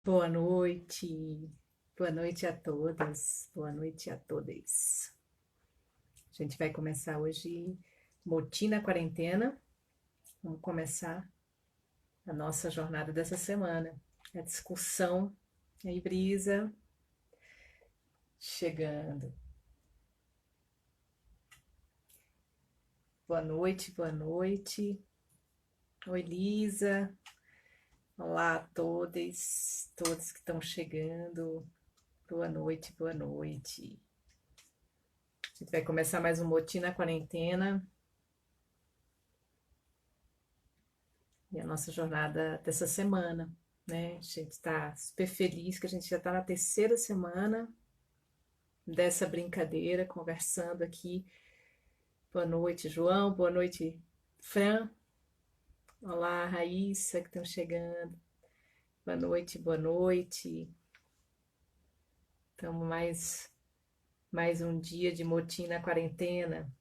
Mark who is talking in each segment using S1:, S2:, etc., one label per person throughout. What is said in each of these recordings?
S1: Boa noite a todas, boa noite a todos. A gente vai começar hoje Motim na Quarentena. Vamos começar a nossa jornada dessa semana, a discussão. E aí, Brisa, chegando. Boa noite, boa noite. Oi, Lisa. Olá a todos que estão chegando. Boa noite, boa noite. A gente vai começar mais um Motim na Quarentena. E a nossa jornada dessa semana, né? A gente está super feliz que a gente já está na terceira semana dessa brincadeira, conversando aqui. Boa noite, João. Boa noite, Fran. Olá, Raíssa, que estão chegando. Boa noite, boa noite. Estamos mais um dia de motim na quarentena.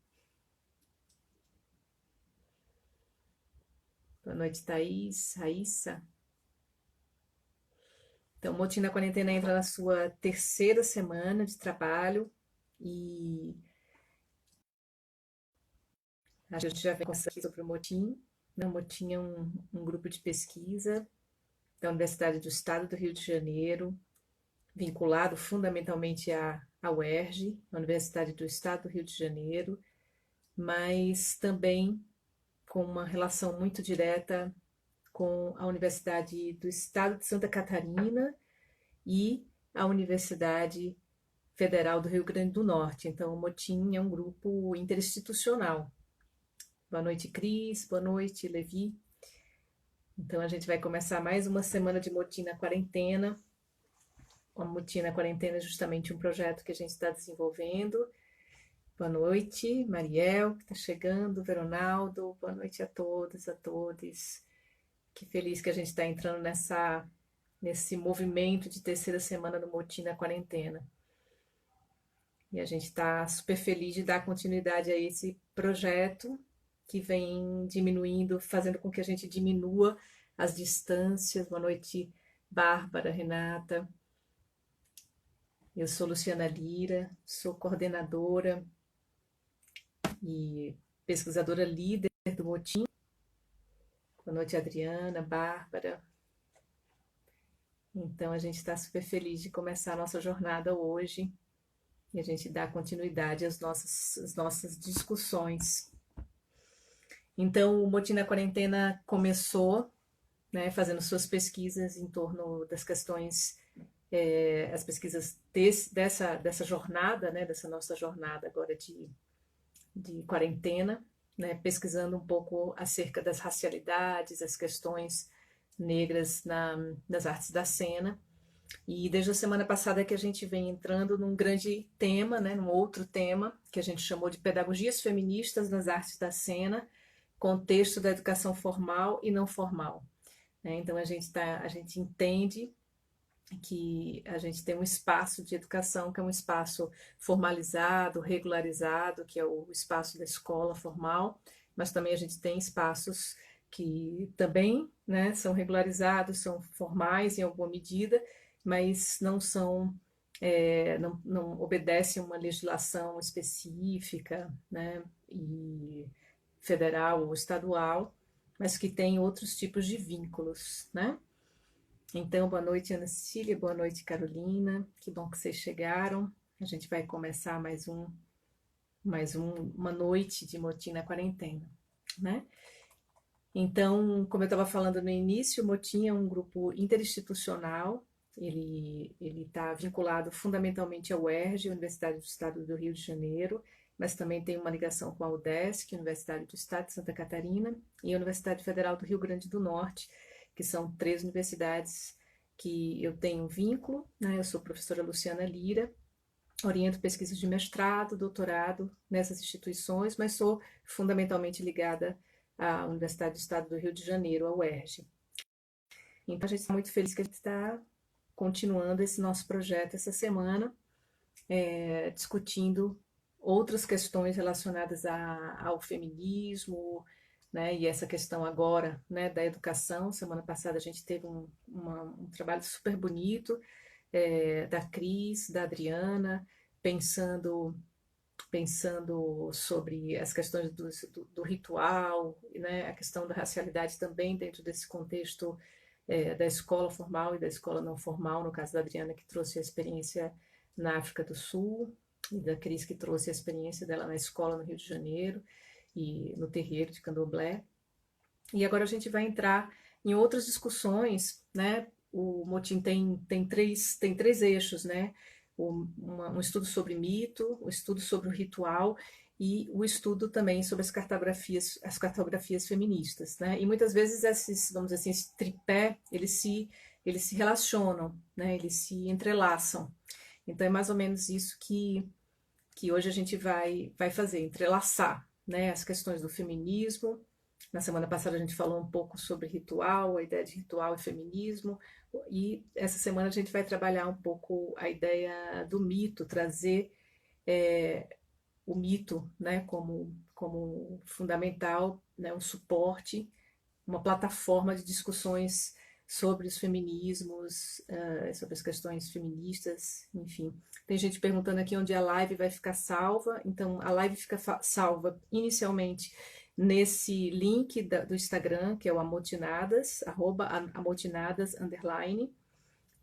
S1: Boa noite, Thaís, Raíssa. Então, o Motim na Quarentena entra na sua terceira semana de trabalho e a gente já vem conversando aqui sobre o Motim. O Motim é um grupo de pesquisa da Universidade do Estado do Rio de Janeiro, vinculado fundamentalmente à UERJ, a Universidade do Estado do Rio de Janeiro, mas também com uma relação muito direta com a Universidade do Estado de Santa Catarina e a Universidade Federal do Rio Grande do Norte. Então, o Motim é um grupo interinstitucional. Boa noite, Cris. Boa noite, Levi. Então, a gente vai começar mais uma semana de Motim na Quarentena. O Motim na Quarentena é justamente um projeto que a gente está desenvolvendo. Boa noite, Mariel, que está chegando, Veronaldo. Boa noite a todos, a todos. Que feliz que a gente está entrando nesse movimento de terceira semana do Motim na Quarentena. E a gente está super feliz de dar continuidade a esse projeto que vem diminuindo, fazendo com que a gente diminua as distâncias. Boa noite, Bárbara, Renata. Eu sou Luciana Lira, sou coordenadora e pesquisadora líder do Motim. Boa noite, Adriana, Bárbara. Então, a gente está super feliz de começar a nossa jornada hoje e a gente dá continuidade às nossas discussões. Então, o Motim na Quarentena começou, né, fazendo suas pesquisas em torno das questões, as pesquisas dessa jornada, né, dessa nossa jornada agora de quarentena, né, pesquisando um pouco acerca das racialidades, as questões negras nas artes da cena. E desde a semana passada que a gente vem entrando num grande tema, né, num outro tema, que a gente chamou de Pedagogias Feministas nas Artes da Cena, contexto da educação formal e não formal. Né? Então a gente entende que a gente tem um espaço de educação que é um espaço formalizado, regularizado, que é o espaço da escola formal, mas também a gente tem espaços que também, né, são regularizados, são formais em alguma medida, mas não são, não obedecem a uma legislação específica, né, e federal ou estadual, mas que tem outros tipos de vínculos, né? Então, boa noite, Ana Cecília, boa noite, Carolina. Que bom que vocês chegaram. A gente vai começar uma noite de Motim na Quarentena, né? Então, como eu estava falando no início, o Motim é um grupo interinstitucional. Ele está vinculado fundamentalmente ao UERJ, Universidade do Estado do Rio de Janeiro, mas também tem uma ligação com a UDESC, Universidade do Estado de Santa Catarina, e a Universidade Federal do Rio Grande do Norte, que são três universidades que eu tenho vínculo, né? Eu sou professora Luciana Lira, oriento pesquisas de mestrado, doutorado nessas instituições, mas sou fundamentalmente ligada à Universidade do Estado do Rio de Janeiro, a UERJ. Então a gente está muito feliz que a gente está continuando esse nosso projeto essa semana, discutindo outras questões relacionadas ao feminismo, né? E essa questão agora, né, da educação. Semana passada a gente teve um trabalho super bonito, da Cris, da Adriana, pensando sobre as questões do ritual, né, a questão da racialidade também dentro desse contexto, da escola formal e da escola não formal, no caso da Adriana, que trouxe a experiência na África do Sul, e da Cris, que trouxe a experiência dela na escola no Rio de Janeiro e no terreiro de Candomblé. E agora a gente vai entrar em outras discussões, né? O motim tem três eixos, né? Um estudo sobre mito, o estudo sobre o ritual e o estudo também sobre as cartografias feministas, né? E muitas vezes esses, vamos dizer assim, esse tripé, eles se relacionam, né? Eles se entrelaçam. Então é mais ou menos isso que hoje a gente vai fazer, entrelaçar, né? As questões do feminismo. Na semana passada a gente falou um pouco sobre ritual, a ideia de ritual e feminismo, e essa semana a gente vai trabalhar um pouco a ideia do mito, trazer o mito, né, como fundamental, né, um suporte, uma plataforma de discussões sobre os feminismos, sobre as questões feministas, enfim. Tem gente perguntando aqui onde a live vai ficar salva. Então, a live fica salva inicialmente nesse link do Instagram, que é o Amotinadas, @amotinadas_,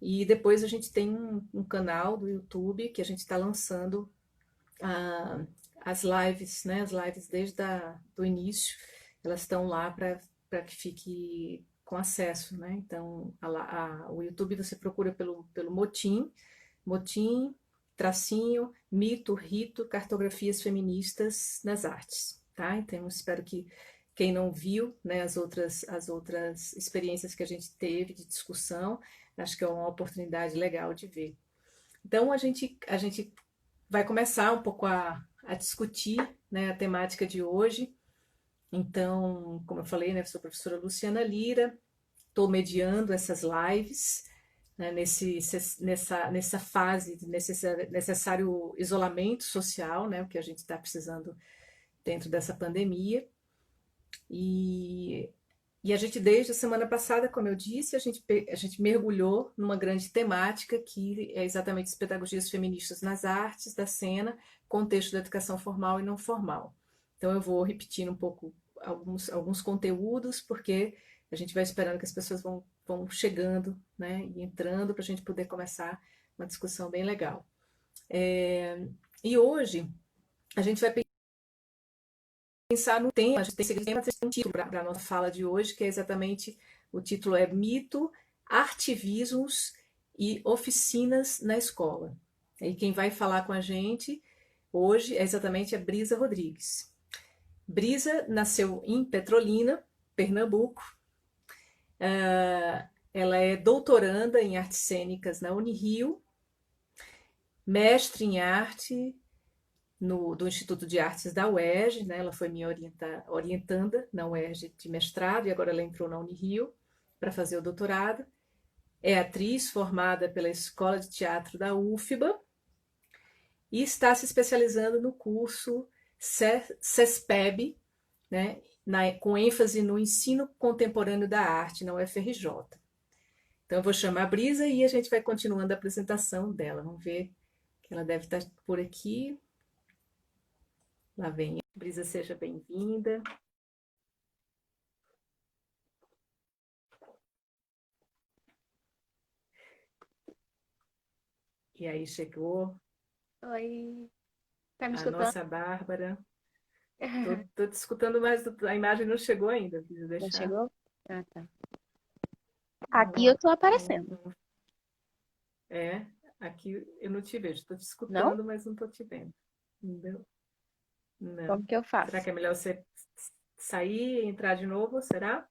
S1: e depois a gente tem um canal do YouTube que a gente está lançando ah, as lives, né? As lives desde do início, elas estão lá para que fique com acesso, né? Então, o YouTube você procura pelo Motim, tracinho, mito, rito, cartografias feministas nas artes, tá? Então, espero que quem não viu, né, as outras experiências que a gente teve de discussão, acho que é uma oportunidade legal de ver. Então, a gente vai começar um pouco a discutir, né, a temática de hoje. Então, como eu falei, né, sou a professora Luciana Lira, estou mediando essas lives, né, nessa fase de necessário isolamento social, né, o que a gente está precisando dentro dessa pandemia. E, e a gente, desde a semana passada, como eu disse, a gente mergulhou numa grande temática que é exatamente as pedagogias feministas nas artes da cena, contexto da educação formal e não formal. Então eu vou repetindo um pouco alguns conteúdos, porque a gente vai esperando que as pessoas vão chegando, né, e entrando para a gente poder começar uma discussão bem legal. E hoje a gente vai pensar no tema, a gente tem um título para a nossa fala de hoje, que é exatamente, o título é Mito, Artivismos e Oficinas na Escola. E quem vai falar com a gente hoje é exatamente a Brisa Rodrigues. Brisa nasceu em Petrolina, Pernambuco. Ela é doutoranda em artes cênicas na Unirio, mestre em arte do Instituto de Artes da UERJ, né? Ela foi minha orientanda na UERJ de mestrado e agora ela entrou na Unirio para fazer o doutorado. É atriz formada pela Escola de Teatro da UFBA e está se especializando no curso CESPEB, né? Com ênfase no ensino contemporâneo da arte na UFRJ. Então eu vou chamar a Brisa e a gente vai continuando a apresentação dela. Vamos ver que ela deve estar por aqui. Lá vem. Brisa, seja bem-vinda. E aí chegou
S2: Oi, tá me
S1: a
S2: escutando?
S1: nossa Bárbara. Tô te escutando, mas a imagem não chegou ainda. Preciso
S2: Já
S1: deixar.
S2: chegou? Ah, tá. Aqui
S1: Não,
S2: eu tô
S1: não,
S2: aparecendo.
S1: não. É, aqui eu não te vejo. Estou te
S2: Não?
S1: escutando, mas não estou te vendo. Entendeu?
S2: Como
S1: Não.
S2: que eu
S1: Será
S2: faço?
S1: que é melhor você sair e entrar de novo? Será?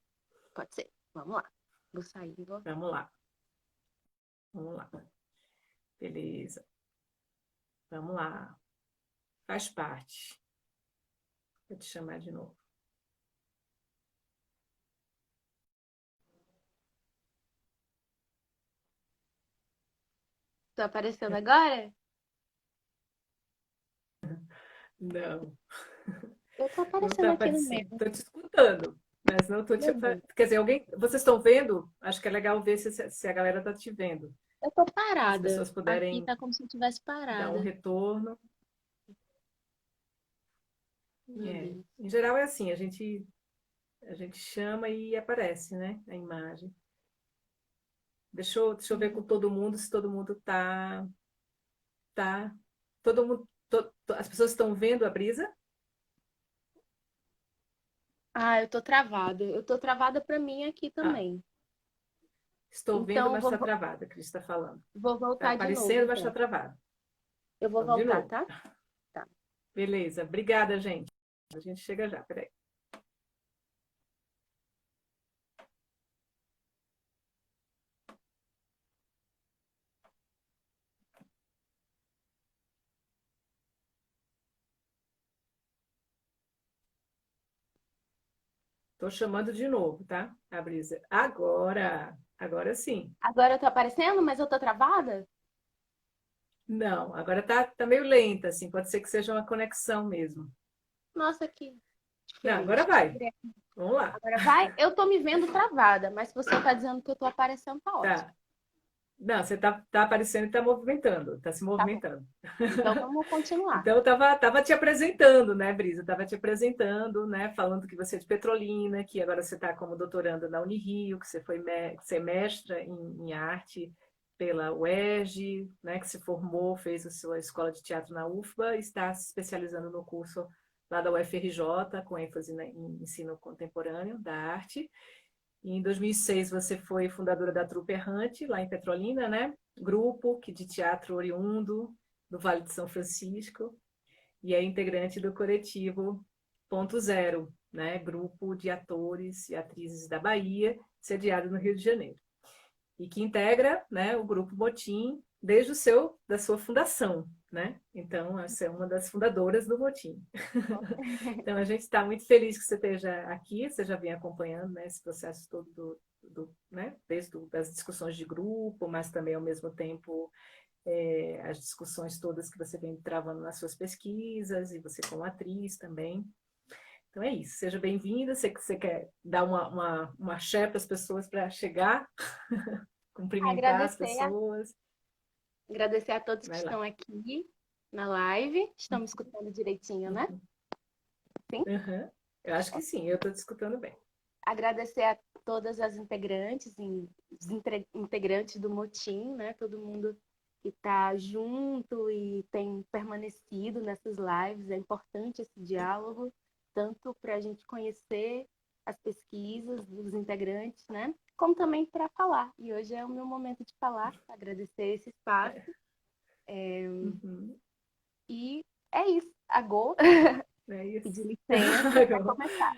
S2: Pode ser. Vamos lá. Vou sair e voltar.
S1: Vamos lá. Vamos lá. Beleza. Vamos lá. Faz parte. Vou te chamar de novo.
S2: Tô aparecendo agora?
S1: Não.
S2: Eu tô
S1: Não
S2: aparecendo
S1: está
S2: aqui no
S1: aparecendo.
S2: meio.
S1: Estou te escutando, mas não estou te.
S2: Beleza.
S1: Quer dizer, alguém. Vocês estão vendo? Acho que é legal ver se a galera está te vendo.
S2: Eu tô
S1: Se as
S2: parada.
S1: pessoas
S2: Aqui
S1: puderem
S2: tá como se eu estivesse
S1: dar um
S2: parada.
S1: retorno.
S2: Meu
S1: É.
S2: Deus.
S1: Em geral é assim, a gente chama e aparece, né? A imagem. Deixa eu ver com todo mundo se todo mundo tá. Todo mundo. As pessoas estão vendo a brisa?
S2: Ah, eu tô travada. Eu tô travada pra mim aqui
S1: Ah,
S2: também.
S1: estou vendo,
S2: Então,
S1: mas está travada, a Cris está falando.
S2: vou
S1: Está
S2: voltar de novo,
S1: aparecendo, mas está
S2: então.
S1: travado.
S2: Eu vou
S1: Vamos de
S2: voltar,
S1: novo.
S2: tá? Tá.
S1: Beleza. Obrigada, gente. A gente chega já. Peraí. Estou chamando de novo, tá? A brisa. Agora sim.
S2: Agora eu tô aparecendo, mas eu tô travada?
S1: Não, agora tá meio lenta, assim. Pode ser que seja uma conexão mesmo.
S2: Nossa, que
S1: Não, agora
S2: diferente.
S1: vai. Vamos lá.
S2: Agora vai? Eu tô me vendo travada, mas se você tá dizendo que eu tô aparecendo, tá ótimo.
S1: Tá. Não, você tá aparecendo e tá movimentando, tá se
S2: Tá bom.
S1: movimentando.
S2: Então vamos continuar.
S1: Então, eu tava te apresentando, né, Brisa? Eu tava te apresentando, né, falando que você é de Petrolina, que agora você está como doutoranda na Unirio, que que você é mestra em arte pela UERJ, né, que se formou, fez a sua escola de teatro na UFBA e está se especializando no curso lá da UFRJ, com ênfase em ensino contemporâneo da arte. E em 2006 você foi fundadora da Trupe Errante, lá em Petrolina, né? Grupo de teatro oriundo do Vale de São Francisco e é integrante do coletivo Ponto Zero, né? Grupo de atores e atrizes da Bahia, sediado no Rio de Janeiro. E que integra, né, o Grupo Motim desde da sua fundação, né? Então, essa é uma das fundadoras do Motim. Então, a gente está muito feliz que você esteja aqui, você já vem acompanhando, né, esse processo todo né, desde das discussões de grupo, mas também, ao mesmo tempo, as discussões todas que você vem travando nas suas pesquisas, e você como atriz também. Então é isso, seja bem-vinda. Você quer dar uma axé para as pessoas para chegar, cumprimentar as
S2: Agradecer,
S1: pessoas?
S2: agradecer a todos que
S1: Vai lá.
S2: estão aqui na live. Estão me escutando direitinho, né?
S1: Uhum.
S2: Sim?
S1: Uhum. Eu acho que sim, eu estou te escutando bem.
S2: Agradecer a todas as integrantes, os integrantes do Motim, né? Todo mundo que está junto e tem permanecido nessas lives. É importante esse diálogo, tanto para a gente conhecer as pesquisas dos integrantes, né? Como também para falar. E hoje é o meu momento de falar, agradecer esse espaço.
S1: Uhum.
S2: E é isso. Agora,
S1: É isso.
S2: pedir licença para começar.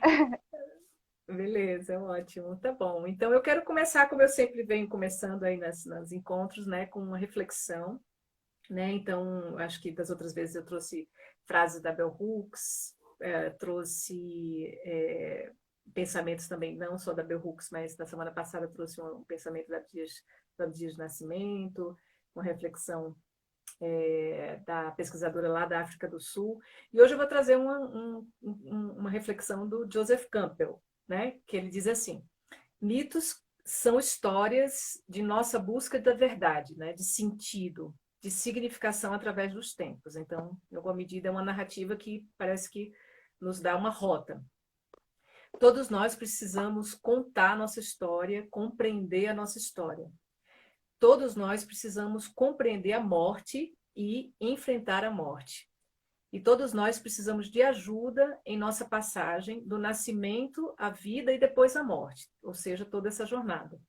S1: Beleza, ótimo, tá bom. Então eu quero começar, como eu sempre venho começando aí nas encontros, né, com uma reflexão, né? Então, acho que das outras vezes eu trouxe frases da Bell Hooks, trouxe pensamentos também, não só da Bell Hooks, mas na semana passada eu trouxe um pensamento da Dias de Nascimento, uma reflexão da pesquisadora lá da África do Sul. E hoje eu vou trazer uma reflexão do Joseph Campbell, né? Que ele diz assim: mitos são histórias de nossa busca da verdade, né? De sentido, de significação através dos tempos. Então, em alguma medida, é uma narrativa que parece que nos dá uma rota. Todos nós precisamos contar a nossa história, compreender a nossa história. Todos nós precisamos compreender a morte e enfrentar a morte. E todos nós precisamos de ajuda em nossa passagem do nascimento à vida e depois à morte, ou seja, toda essa jornada.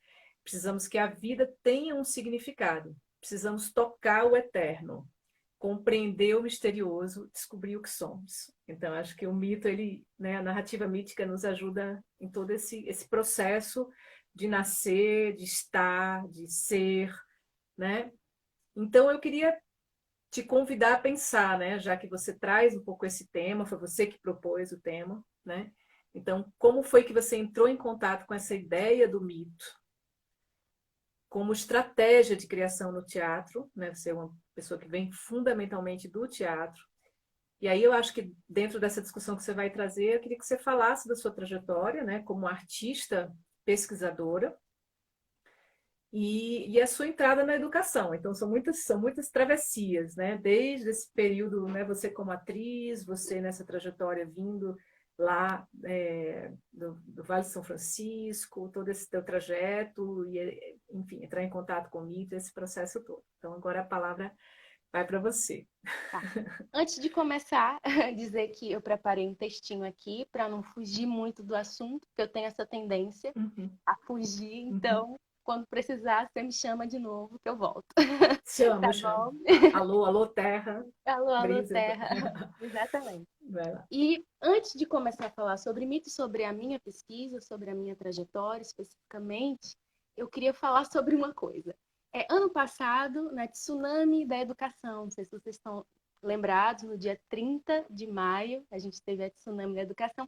S1: Precisamos que a vida tenha um significado. Precisamos tocar o eterno, compreender o misterioso, descobrir o que somos. Então, acho que o mito, né, a narrativa mítica nos ajuda em todo esse processo de nascer, de estar, de ser, né? Então, eu queria te convidar a pensar, né? Já que você traz um pouco esse tema, foi você que propôs o tema, né? Então, como foi que você entrou em contato com essa ideia do mito como estratégia de criação no teatro, né? Você é uma pessoa que vem fundamentalmente do teatro. E aí eu acho que dentro dessa discussão que você vai trazer, eu queria que você falasse da sua trajetória, né, como artista pesquisadora e a sua entrada na educação. Então são muitas travessias, né? Desde esse período, né, você como atriz, você nessa trajetória vindo lá do Vale de São Francisco, todo esse teu trajeto e, enfim, entrar em contato com o mito, esse processo todo. Então agora a palavra vai para você.
S2: Tá. Antes de começar, dizer que eu preparei um textinho aqui para não fugir muito do assunto, porque eu tenho essa tendência
S1: Uhum,
S2: a fugir,
S1: uhum.
S2: então, quando precisar, você me chama de novo que eu volto.
S1: Chamo,
S2: Tá
S1: chamo.
S2: bom?
S1: Alô, alô, terra,
S2: Alô, alô,
S1: brisa.
S2: terra. Exatamente.
S1: Vai lá.
S2: E antes de começar a falar sobre mito, sobre a minha pesquisa, sobre a minha trajetória especificamente, eu queria falar sobre uma coisa. Ano passado, na Tsunami da Educação, não sei se vocês estão lembrados, no dia 30 de maio, a gente teve a Tsunami da Educação.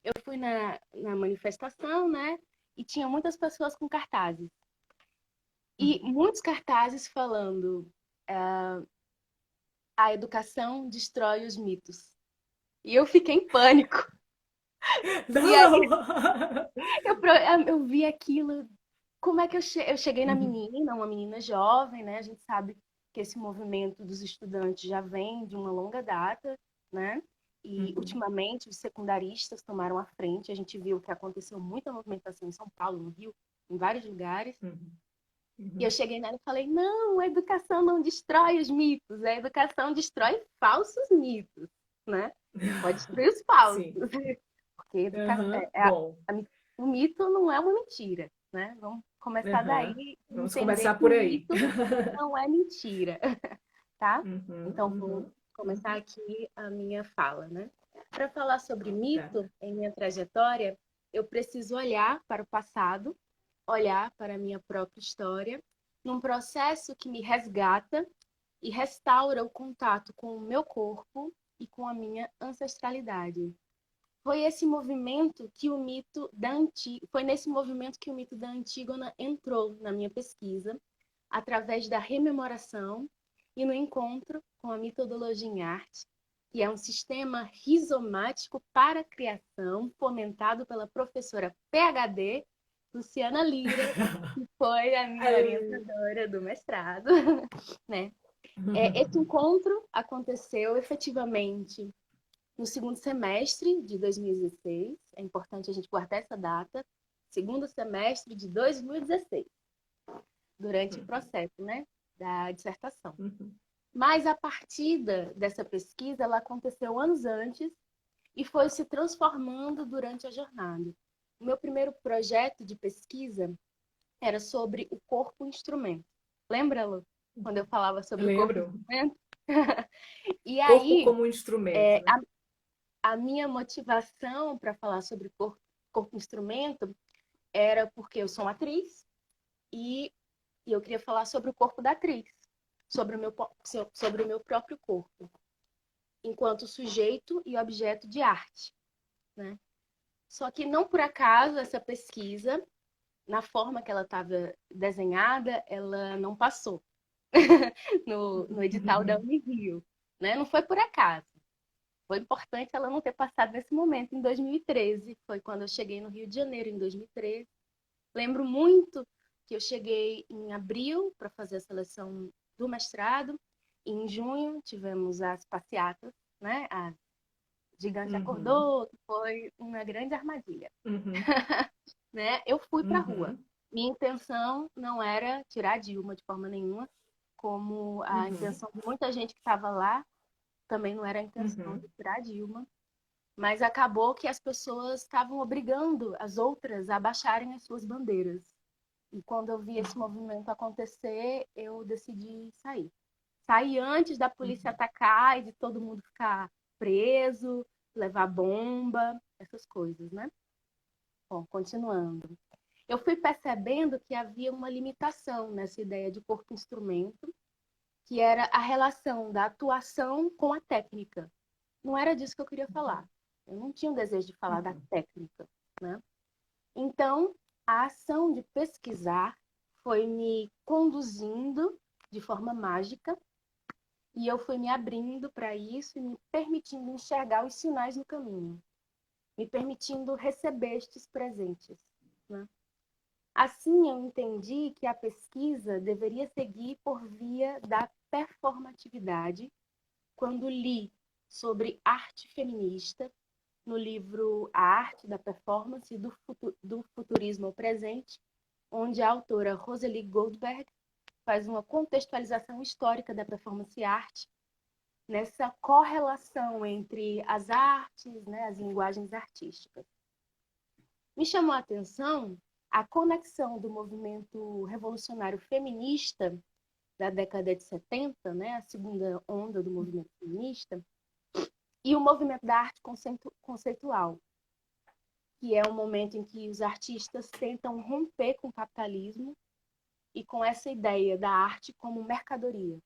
S2: Eu fui na manifestação, né? E tinha muitas pessoas com cartazes. E
S1: Uhum.
S2: muitos cartazes falando a educação destrói os mitos. E eu fiquei em pânico. E aí
S1: Não!
S2: eu vi aquilo. Como é que eu cheguei na
S1: Uhum,
S2: menina, uma menina jovem, né? A gente sabe que esse movimento dos estudantes já vem de uma longa data, né? E
S1: uhum,
S2: ultimamente os secundaristas tomaram a frente. A gente viu que aconteceu muita movimentação em São Paulo, no Rio, em vários lugares.
S1: uhum,
S2: E eu
S1: uhum.
S2: cheguei nela e falei: não, a educação não destrói os mitos, a educação destrói falsos mitos, né? Pode destruir os falsos.
S1: Sim.
S2: Porque
S1: Aham, bom.
S2: o mito não é uma mentira, né? Vamos começar daí
S1: Aham.
S2: e
S1: Vamos
S2: entender
S1: começar
S2: que o
S1: por aí.
S2: mito não é mentira, tá?
S1: Uhum,
S2: Então, vou
S1: uhum,
S2: começar
S1: uhum.
S2: aqui a minha fala, né? Para falar sobre
S1: Tá.
S2: mito em minha trajetória, eu preciso olhar para o passado, olhar para a minha própria história, num processo que me resgata e restaura o contato com o meu corpo e com a minha ancestralidade. Foi nesse movimento que o mito da Antígona entrou na minha pesquisa, através da rememoração e no encontro com a metodologia em arte, que é um sistema rizomático para a criação, fomentado pela professora PhD Luciana Lira, que foi a minha
S1: Ai.
S2: orientadora do mestrado, né? Esse encontro aconteceu efetivamente no segundo semestre de 2016, é importante a gente guardar essa data, segundo semestre de 2016, durante o processo, né, da dissertação.
S1: Uhum,
S2: Mas a partida dessa pesquisa, ela aconteceu anos antes e foi se transformando durante a jornada. O meu primeiro projeto de pesquisa era sobre o corpo-instrumento. Lembra, Lu, quando eu
S1: uhum.
S2: falava sobre o
S1: Lembro.
S2: corpo-instrumento? E
S1: Corpo
S2: aí,
S1: como instrumento,
S2: é,
S1: né?
S2: a minha motivação para falar sobre corpo-instrumento era porque eu sou uma atriz e, e eu queria falar sobre o corpo da atriz, sobre o meu próprio corpo, enquanto sujeito e objeto de arte, né? Só que não por acaso essa pesquisa, na forma que ela estava desenhada, ela não passou no edital da Unirio, né? Não foi por acaso. Foi importante ela não ter passado nesse momento, em 2013. Foi quando eu cheguei no Rio de Janeiro, em 2013. Lembro muito que eu cheguei em abril para fazer a seleção do mestrado. E em junho tivemos as passeatas, né? A Gigante
S1: Uhum,
S2: Acordou, que foi uma grande armadilha.
S1: uhum,
S2: Né? Eu fui para a rua.
S1: uhum,
S2: Minha intenção não era tirar a Dilma de forma nenhuma, como a
S1: uhum,
S2: intenção de muita gente que estava lá também não era a intenção
S1: uhum,
S2: de tirar a Dilma. Mas acabou que as pessoas estavam obrigando as outras a baixarem as suas bandeiras. E quando eu vi esse movimento acontecer, eu decidi sair. Sair antes da polícia
S1: uhum,
S2: atacar e de todo mundo ficar preso, levar bomba, essas coisas, né? Bom, continuando. Eu fui percebendo que havia uma limitação nessa ideia de corpo-instrumento, que era a relação da atuação com a técnica. Não era disso que eu queria falar. Eu não tinha o desejo de falar da
S1: uhum,
S2: técnica, né? Então, a ação de pesquisar foi me conduzindo de forma mágica E eu fui me abrindo para isso e me permitindo enxergar os sinais no caminho, me permitindo receber estes presentes, né? Assim, eu entendi que a pesquisa deveria seguir por via da performatividade quando li sobre arte feminista no livro A Arte da Performance do Futurismo ao Presente, onde a autora Rosalie Goldberg faz uma contextualização histórica da performance arte nessa correlação entre as artes, né, as linguagens artísticas. Me chamou a atenção a conexão do movimento revolucionário feminista da década de 70, né, a segunda onda do movimento feminista, e o movimento da arte conceitual, que é um momento em que os artistas tentam romper com o capitalismo e com essa ideia da arte como mercadoria,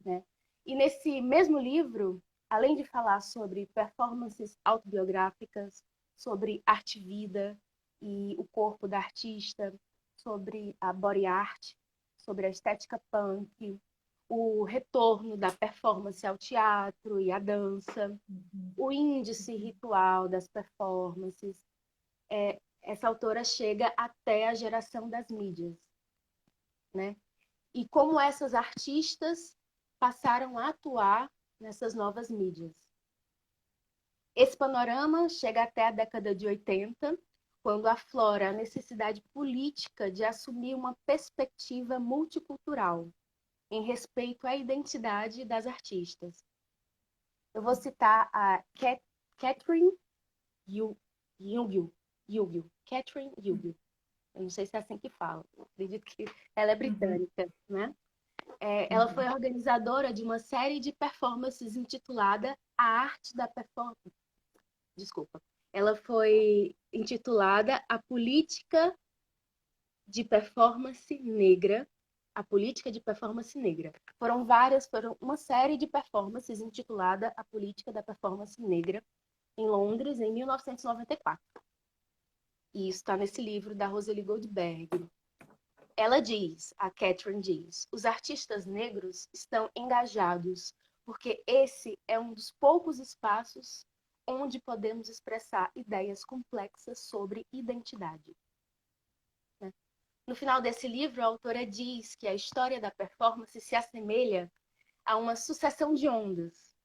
S2: né? E nesse mesmo livro, além de falar sobre performances autobiográficas, sobre arte-vida e o corpo da artista, sobre a body art, sobre a estética punk, o retorno da performance ao teatro e à dança, o índice ritual das performances, essa autora chega até a geração das mídias, né? E como essas artistas passaram a atuar nessas novas mídias. Esse panorama chega até a década de 80, quando aflora a necessidade política de assumir uma perspectiva multicultural em respeito à identidade das artistas. Eu vou citar a Catherine Yugel. Catherine Yugel. Eu não sei se é assim que fala. Eu acredito que ela é britânica, né? Ela foi organizadora de uma série de performances intitulada A Arte da Performance. Desculpa. Ela foi intitulada A Política de Performance Negra. A Política de Performance Negra. Foram uma série de performances intitulada A Política da Performance Negra, em Londres, em 1994. E isso está nesse livro da Rosalie Goldberg. Ela diz, a Catherine diz, os artistas negros estão engajados porque esse é um dos poucos espaços onde podemos expressar ideias complexas sobre identidade. No final desse livro, a autora diz que a história da performance se assemelha a uma sucessão de ondas.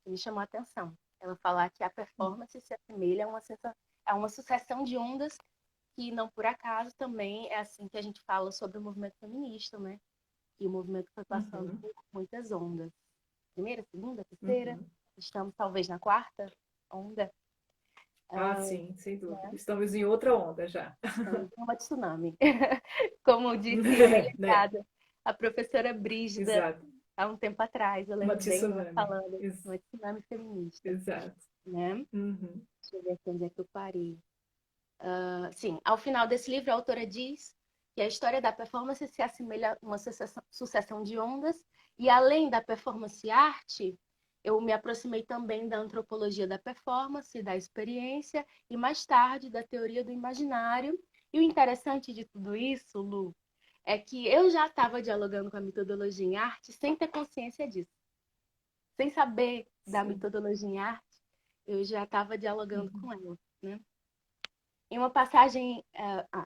S2: Me chamou a atenção. Ela falar que a performance se assemelha a uma sucessão de ondas que não por acaso também é assim que a gente fala sobre o movimento feminista, né? E o movimento foi passando por muitas ondas. Primeira, segunda, terceira, estamos talvez na quarta onda.
S1: Sim, sem dúvida. Estamos em outra onda já.
S2: Estamos em uma tsunami. Como disse a
S1: Né?
S2: delegada, a professora Brígida,
S1: Exato.
S2: há um tempo atrás, eu
S1: Uma
S2: lembro bem dela
S1: tsunami.
S2: falando, uma tsunami feminista,
S1: Exato.
S2: né?
S1: Uhum.
S2: Deixa eu ver aqui onde é que eu parei. Sim, ao final desse livro, a autora diz que a história da performance se assemelha a uma sucessão de ondas, e além da performance arte, eu me aproximei também da antropologia da performance, da experiência, e mais tarde da teoria do imaginário. E o interessante de tudo isso, Lu, é que eu já estava dialogando com a metodologia em arte sem ter consciência disso. Sem saber da metodologia em arte, eu já estava dialogando com ela, né? Em uma passagem,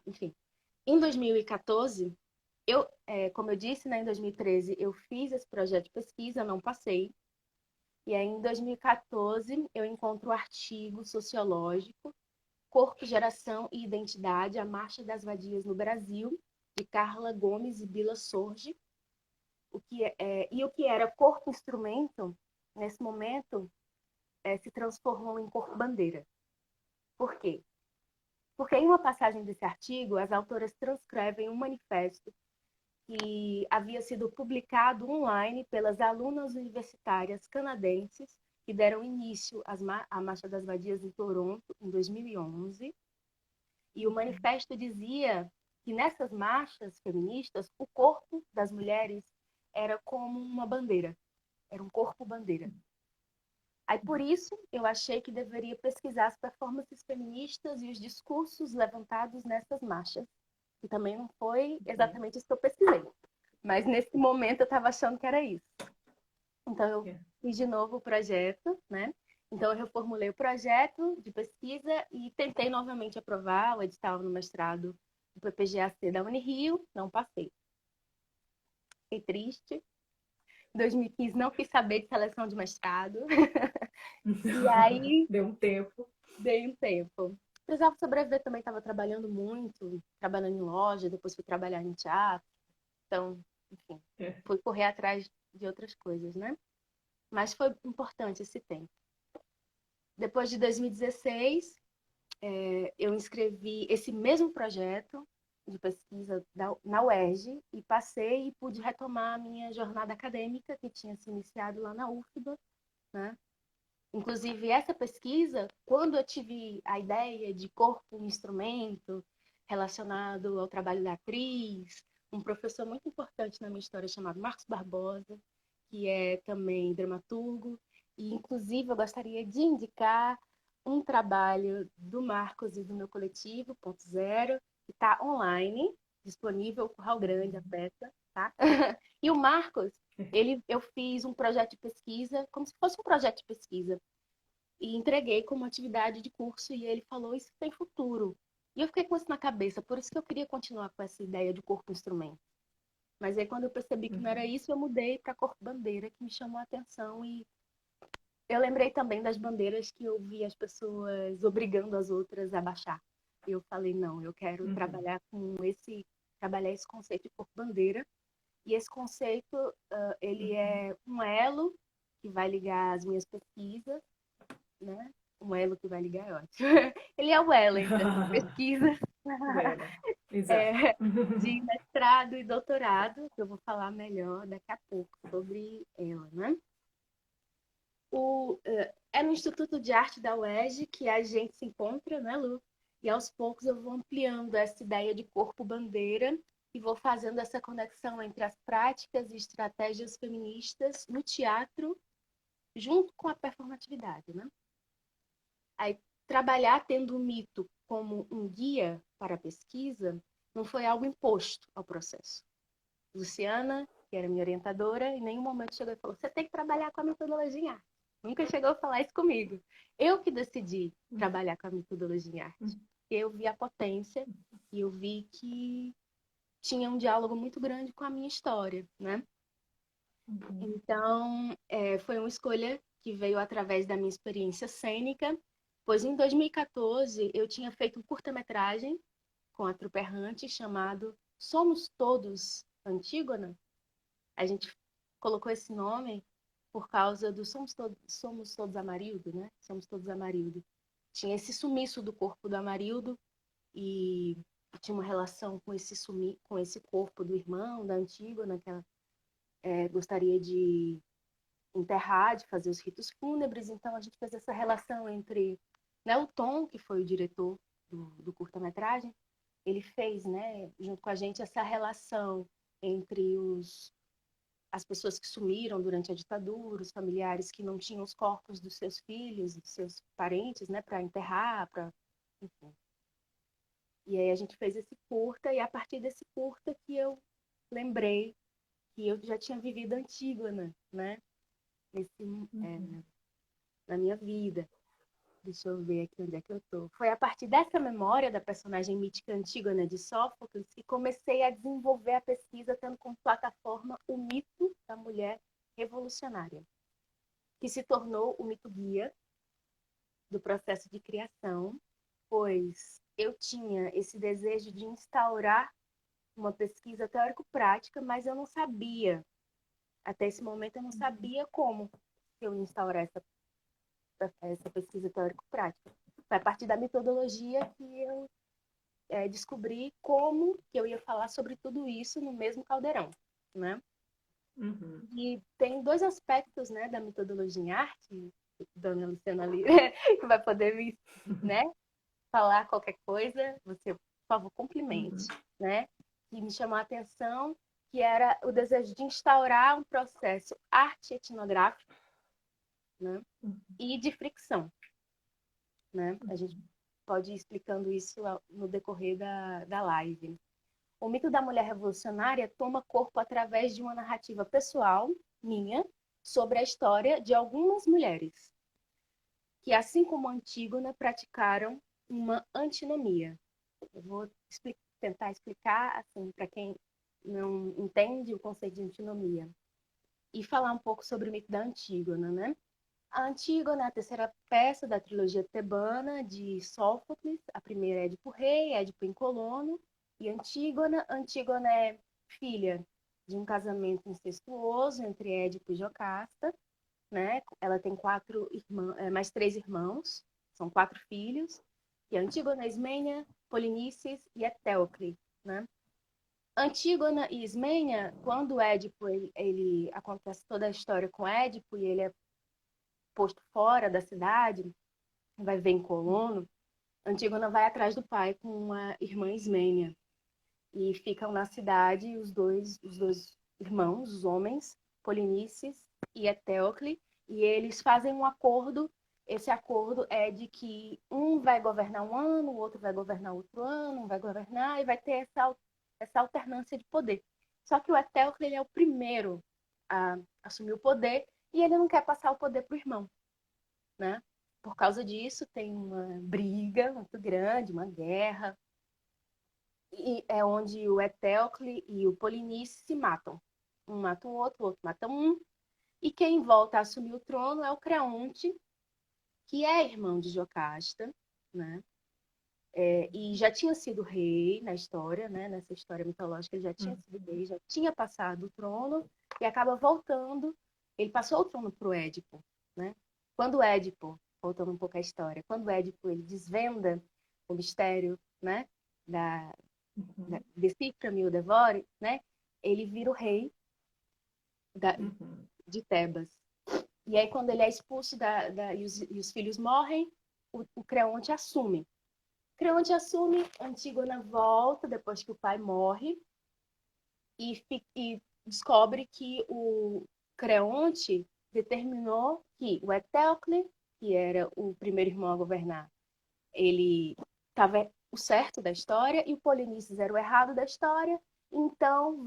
S2: enfim, em 2014, como eu disse, né, em 2013 eu fiz esse projeto de pesquisa, não passei. E aí, em 2014, eu encontro o artigo sociológico Corpo, Geração e Identidade, a Marcha das Vadias no Brasil, de Carla Gomes e Bila Sorge. E o que era corpo-instrumento, nesse momento, se transformou em corpo-bandeira. Por quê? Porque em uma passagem desse artigo, as autoras transcrevem um manifesto que havia sido publicado online pelas alunas universitárias canadenses que deram início à Marcha das Vadias em Toronto em 2011. E o manifesto dizia que nessas marchas feministas, o corpo das mulheres era como uma bandeira, era um corpo-bandeira. Aí, por isso, eu achei que deveria pesquisar as performances feministas e os discursos levantados nessas marchas. E também não foi exatamente isso que eu pesquisei. Mas, nesse momento, eu estava achando que era isso. Então, eu
S1: É.
S2: fiz de novo o projeto, né? Então, eu reformulei o projeto de pesquisa e tentei novamente aprovar o edital no mestrado do PPGAC da Unirio, não passei. Fiquei triste. Em 2015, não quis saber de seleção de mestrado. E aí,
S1: Deu um tempo.
S2: dei um tempo. Precisava sobreviver também, estava trabalhando muito, trabalhando em loja, depois fui trabalhar em teatro. Então, enfim,
S1: É.
S2: fui correr atrás de outras coisas, né? Mas foi importante esse tempo. Depois de 2016, eu inscrevi esse mesmo projeto de pesquisa na UERJ e passei e pude retomar a minha jornada acadêmica que tinha se iniciado lá na UFBA, né? Inclusive, essa pesquisa, quando eu tive a ideia de corpo instrumento relacionado ao trabalho da atriz, um professor muito importante na minha história chamado Marcos Barbosa, que é também dramaturgo, e inclusive eu gostaria de indicar um trabalho do Marcos e do meu coletivo, Ponto Zero, que está online, disponível, Curral Grande, a peça, tá? E o Marcos, eu fiz um projeto de pesquisa, como se fosse um projeto de pesquisa, e entreguei como atividade de curso, e ele falou, isso tem futuro. E eu fiquei com isso na cabeça, por isso que eu queria continuar com essa ideia de corpo-instrumento. Mas aí quando eu percebi que não era
S1: Uhum.
S2: isso, eu mudei para corpo-bandeira, que me chamou a atenção, e eu lembrei também das bandeiras que eu vi as pessoas obrigando as outras a baixar. E eu falei, não, eu quero
S1: Uhum.
S2: trabalhar esse conceito de corpo-bandeira, e esse conceito, ele
S1: Uhum.
S2: é um elo que vai ligar as minhas pesquisas, né? Um elo que vai ligar é ótimo. Ele é o elo entre essas pesquisas
S1: Vera. Exato.
S2: é, de mestrado e doutorado, que eu vou falar melhor daqui a pouco sobre ela, né? É no Instituto de Arte da UERJ que a gente se encontra, né, Lu? E aos poucos eu vou ampliando essa ideia de corpo-bandeira e vou fazendo essa conexão entre as práticas e estratégias feministas no teatro, junto com a performatividade, né? Aí, trabalhar tendo o mito como um guia para a pesquisa não foi algo imposto ao processo. Luciana, que era minha orientadora, em nenhum momento chegou e falou: você tem que trabalhar com a metodologia em arte. Nunca chegou a falar isso comigo. Eu que decidi trabalhar com a metodologia em arte. Eu vi a potência e eu vi que tinha um diálogo muito grande com a minha história, né?
S1: Uhum.
S2: Então, foi uma escolha que veio através da minha experiência cênica, pois em 2014 eu tinha feito um curta-metragem com a Trupe Errante chamado Somos Todos Antígona. A gente colocou esse nome por causa do Somos Todos Amarildo, né? Somos Todos Amarildo. Tinha esse sumiço do corpo do Amarildo e tinha uma relação com com esse corpo do irmão da Antígona, que ela gostaria de enterrar, de fazer os ritos fúnebres. Então a gente fez essa relação entre, né, o Tom, que foi o diretor do curta-metragem, ele fez, né, junto com a gente, essa relação entre as pessoas que sumiram durante a ditadura, os familiares que não tinham os corpos dos seus filhos, dos seus parentes, né, para enterrar, enfim. E aí a gente fez esse curta, e a partir desse curta que eu lembrei que eu já tinha vivido Antígona, né? Nesse,
S1: Uhum.
S2: na minha vida. Deixa eu ver aqui onde é que eu tô. Foi a partir dessa memória da personagem mítica Antígona de Sófocles que comecei a desenvolver a pesquisa tendo como plataforma o mito da mulher revolucionária, que se tornou o mito guia do processo de criação, pois eu tinha esse desejo de instaurar uma pesquisa teórico-prática, mas eu não sabia, até esse momento eu não sabia como eu instaurar essa pesquisa teórico-prática. Foi a partir da metodologia que eu descobri como que eu ia falar sobre tudo isso no mesmo caldeirão, né?
S1: Uhum.
S2: E tem dois aspectos, né, da metodologia em arte, dona Luciana ali, que vai poder me, né, falar qualquer coisa, você, por favor, complimente,
S1: Uhum.
S2: né? Que me chamou a atenção, que era o desejo de instaurar um processo arte-etnográfico, né, e de fricção, né? A gente
S1: Uhum.
S2: pode ir explicando isso no decorrer da live. O mito da mulher revolucionária toma corpo através de uma narrativa pessoal, minha, sobre a história de algumas mulheres que, assim como Antígona, praticaram uma antinomia. Eu vou tentar explicar assim para quem não entende o conceito de antinomia e falar um pouco sobre o mito da Antígona, né? A Antígona é a terceira peça da trilogia tebana de Sófocles. A primeira é Édipo Rei, Édipo em Colono e Antígona. Antígona é filha de um casamento incestuoso entre Édipo e Jocasta, né? Ela tem mais três irmãos, são 4 filhos, que é Antígona, Ismênia, Polinices e Etéocle, né? Antígona e Ismênia, quando Édipo, ele acontece toda a história com Édipo e ele é posto fora da cidade, vai ver em Colono, Antígona vai atrás do pai com uma irmã Ismênia e ficam na cidade os dois irmãos, os homens, Polinices e Etéocle, e eles fazem um acordo. Esse acordo é de que um vai governar um ano, o outro vai governar outro ano, um vai governar e vai ter essa alternância de poder. Só que o Etéocle ele é o primeiro a assumir o poder e ele não quer passar o poder para o irmão, né? Por causa disso, tem uma briga muito grande, uma guerra, e é onde o Etéocle e o Polinices se matam. Um mata o outro mata um, e quem volta a assumir o trono é o Creonte, que é irmão de Jocasta, né? E já tinha sido rei na história, né? Nessa história mitológica, ele já tinha sido rei, já tinha passado o trono, e acaba voltando. Ele passou o trono para o Édipo, né? Quando o Édipo, voltando um pouco à história, quando o Édipo ele desvenda o mistério, né? Decifra-me o devore, né? Ele vira o rei de Tebas. E aí, quando ele é expulso e os filhos morrem, o Creonte assume. Creonte assume, Antígona volta depois que o pai morre e descobre que o Creonte determinou que o Etéocle, que era o primeiro irmão a governar, ele estava o certo da história e o Polinices era o errado da história. Então,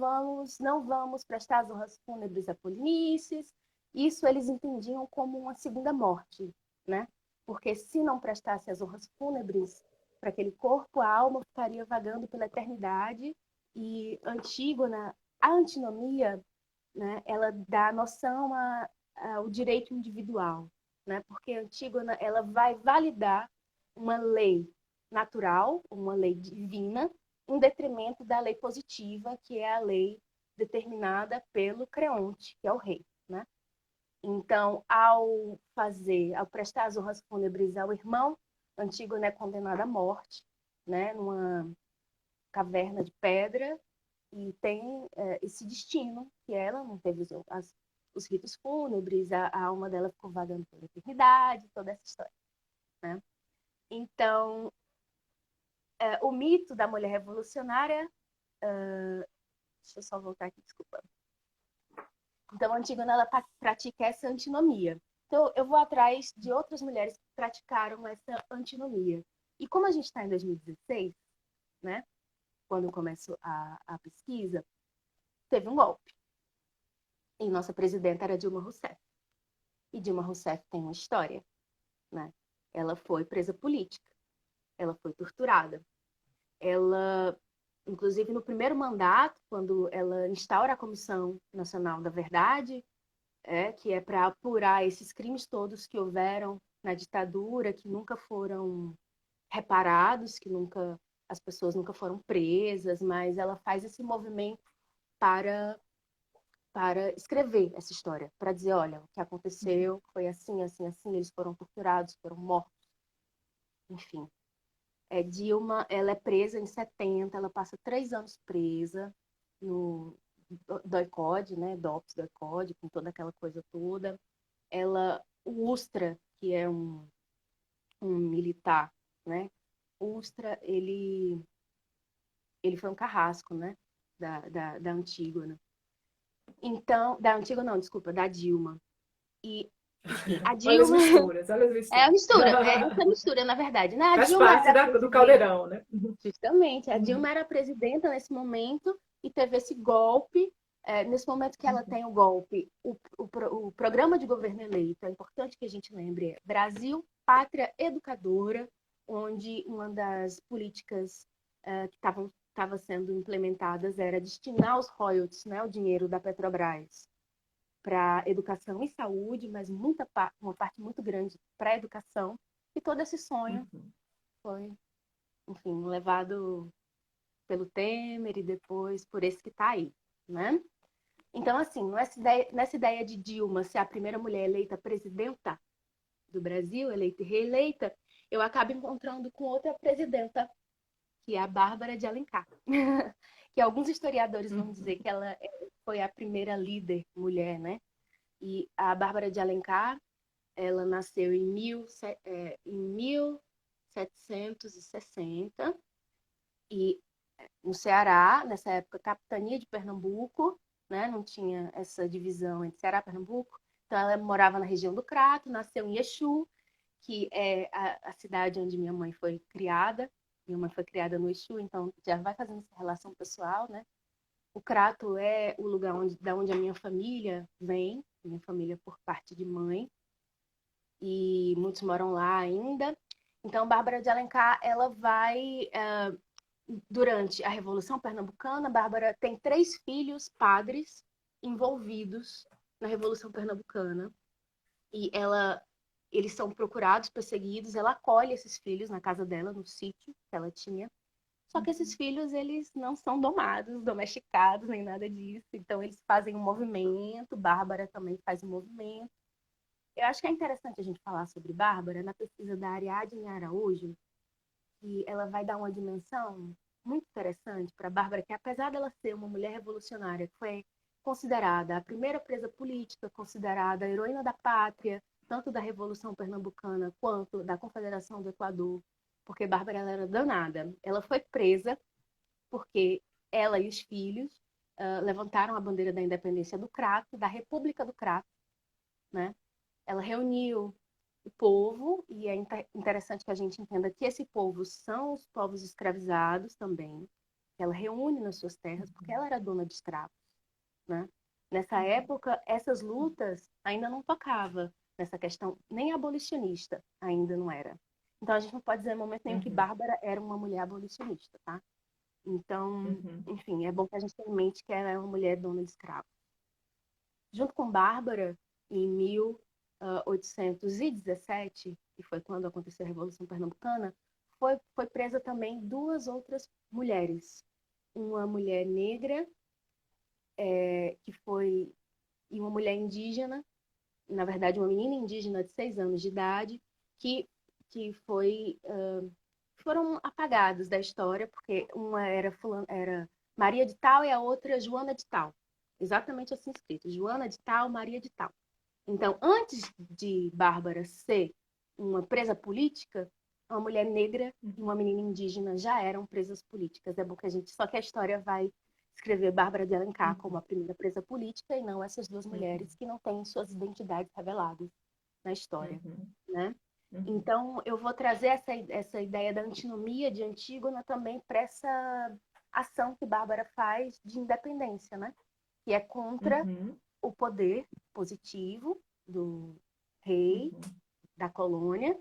S2: não vamos prestar as honras fúnebres a Polinices. Isso eles entendiam como uma segunda morte, né? Porque se não prestasse as honras fúnebres para aquele corpo, a alma ficaria vagando pela eternidade. E Antígona, a antinomia, né, ela dá noção ao direito individual, né? Porque Antígona ela vai validar uma lei natural, uma lei divina, em detrimento da lei positiva, que é a lei determinada pelo Creonte, que é o rei, né? Então, ao prestar as honras fúnebres ao irmão, Antígona é condenada à morte, né? Numa caverna de pedra, e tem esse destino, que ela não teve os ritos fúnebres, a alma dela ficou vagando pela eternidade, toda essa história, né? Então, o mito da mulher revolucionária, deixa eu só voltar aqui, desculpa. Então, a Antígona, ela pratica essa antinomia. Então, eu vou atrás de outras mulheres que praticaram essa antinomia. E como a gente está em 2016, né, quando começou a pesquisa, teve um golpe. E nossa presidenta era Dilma Rousseff. E Dilma Rousseff tem uma história, né? Ela foi presa política. Ela foi torturada. Ela, inclusive no primeiro mandato, quando ela instaura a Comissão Nacional da Verdade, que é para apurar esses crimes todos que houveram na ditadura, que nunca foram reparados, as pessoas nunca foram presas, mas ela faz esse movimento para escrever essa história, para dizer, olha, o que aconteceu foi assim, assim, assim, eles foram torturados, foram mortos, enfim. Dilma, ela é presa em 70, ela passa 3 anos presa no DOI-CODE, né, DOPS, DOI-CODE, com toda aquela coisa toda. O Ustra, que é um militar, né, o Ustra, ele foi um carrasco, né, da Antígona. Então, da Antígona não, desculpa, da Dilma. E a
S1: Olha as
S2: Dilma
S1: misturas, olha as
S2: é a
S1: misturas.
S2: mistura, essa mistura, na verdade, né? A
S1: Faz
S2: Dilma
S1: parte
S2: era
S1: do
S2: presidente,
S1: caldeirão, né?
S2: justamente, a Dilma era presidenta nesse momento e teve esse golpe. nesse momento que ela
S1: Uhum.
S2: tem o golpe, o programa de governo eleito, é importante que a gente lembre, é Brasil, Pátria Educadora, onde uma das políticas que estava sendo implementadas era destinar os royalties, né, o dinheiro da Petrobras, para educação e saúde, mas uma parte muito grande para a educação. E todo esse sonho
S1: Uhum.
S2: foi, enfim, levado pelo Temer e depois por esse que está aí, né? Então, assim, nessa ideia de Dilma ser a primeira mulher eleita presidenta do Brasil, eleita e reeleita, eu acabo encontrando com outra presidenta, que é a Bárbara de Alencar. Que alguns historiadores vão dizer
S1: Uhum.
S2: que ela foi a primeira líder mulher, né? E a Bárbara de Alencar, ela nasceu em 1760 e no Ceará, nessa época, capitania de Pernambuco, né? Não tinha essa divisão entre Ceará e Pernambuco. Então, ela morava na região do Crato, nasceu em Exu, que é a cidade onde minha mãe foi criada. Minha mãe foi criada no Exu, então já vai fazendo essa relação pessoal, né? O Crato é o lugar da onde a minha família vem, minha família por parte de mãe, e muitos moram lá ainda. Então, Bárbara de Alencar, ela vai durante a Revolução Pernambucana, Bárbara tem 3 filhos padres envolvidos na Revolução Pernambucana. E eles são procurados, perseguidos, ela acolhe esses filhos na casa dela, no sítio que ela tinha. Só que esses filhos, eles não são domados, domesticados, nem nada disso. Então, eles fazem um movimento, Bárbara também faz um movimento. Eu acho que é interessante a gente falar sobre Bárbara na pesquisa da Ariadne Araújo, que ela vai dar uma dimensão muito interessante para Bárbara, que apesar dela ser uma mulher revolucionária, que foi considerada a primeira presa política, considerada a heroína da pátria, tanto da Revolução Pernambucana quanto da Confederação do Equador, porque Bárbara ela era danada. Ela foi presa porque ela e os filhos levantaram a bandeira da independência do Crato, da República do Crato, né? Ela reuniu o povo, e é interessante que a gente entenda que esse povo são os povos escravizados também. Ela reúne nas suas terras porque ela era dona de escravos, né? Nessa época, essas lutas ainda não tocava nessa questão, nem abolicionista ainda não era. Então, a gente não pode dizer em momento nenhum que
S1: Uhum.
S2: Bárbara era uma mulher abolicionista, tá? Então,
S1: Uhum.
S2: enfim, é bom que a gente tenha em mente que ela é uma mulher dona de escravos. Junto com Bárbara, em 1817, que foi quando aconteceu a Revolução Pernambucana, foi presa também 2 outras mulheres. Uma mulher negra, que foi, e uma mulher indígena, na verdade, uma menina indígena de 6 anos de idade, que, que foram apagados da história, porque uma era Maria de Tal e a outra Joana de Tal. Exatamente assim escrito, Joana de Tal, Maria de Tal. Então, antes de Bárbara ser uma presa política, uma mulher negra e uma menina indígena já eram presas políticas. É bom que só que a história vai escrever Bárbara de Alencar como
S1: Uhum.
S2: a primeira presa política e não essas 2 mulheres
S1: Uhum.
S2: que não têm suas identidades reveladas na história,
S1: Uhum.
S2: né?
S1: Uhum.
S2: Então, eu vou trazer essa ideia da antinomia de Antígona também para essa ação que Bárbara faz de independência, né? Que é contra
S1: Uhum.
S2: o poder positivo do rei
S1: Uhum.
S2: da colônia.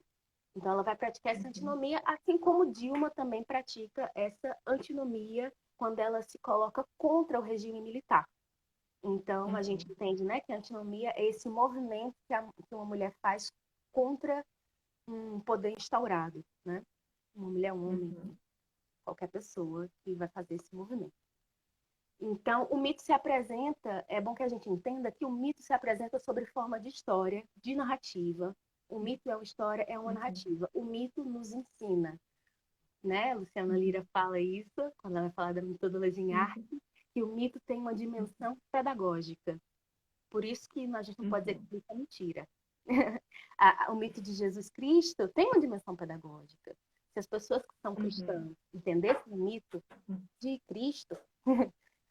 S2: Então, ela vai praticar essa
S1: Uhum.
S2: antinomia, assim como Dilma também pratica essa antinomia quando ela se coloca contra o regime militar. Então, a gente
S1: Uhum.
S2: entende, né, que a antinomia é esse movimento que uma mulher faz contra um poder instaurado, né? Uma mulher, um homem,
S1: Uhum.
S2: qualquer pessoa que vai fazer esse movimento. Então, o mito se apresenta, é bom que a gente entenda que o mito se apresenta sobre forma de história, de narrativa. O mito é uma história, é uma
S1: Uhum.
S2: narrativa. O mito nos ensina, né? Luciana Lira
S1: Uhum.
S2: fala isso, quando ela fala da metodologia em arte,
S1: Uhum.
S2: que o mito tem uma dimensão pedagógica. Por isso que a gente não pode dizer que
S1: Uhum.
S2: o mito é mentira. O mito de Jesus Cristo tem uma dimensão pedagógica. Se as pessoas que são
S1: Uhum.
S2: cristãs entendessem o mito
S1: Uhum.
S2: de Cristo,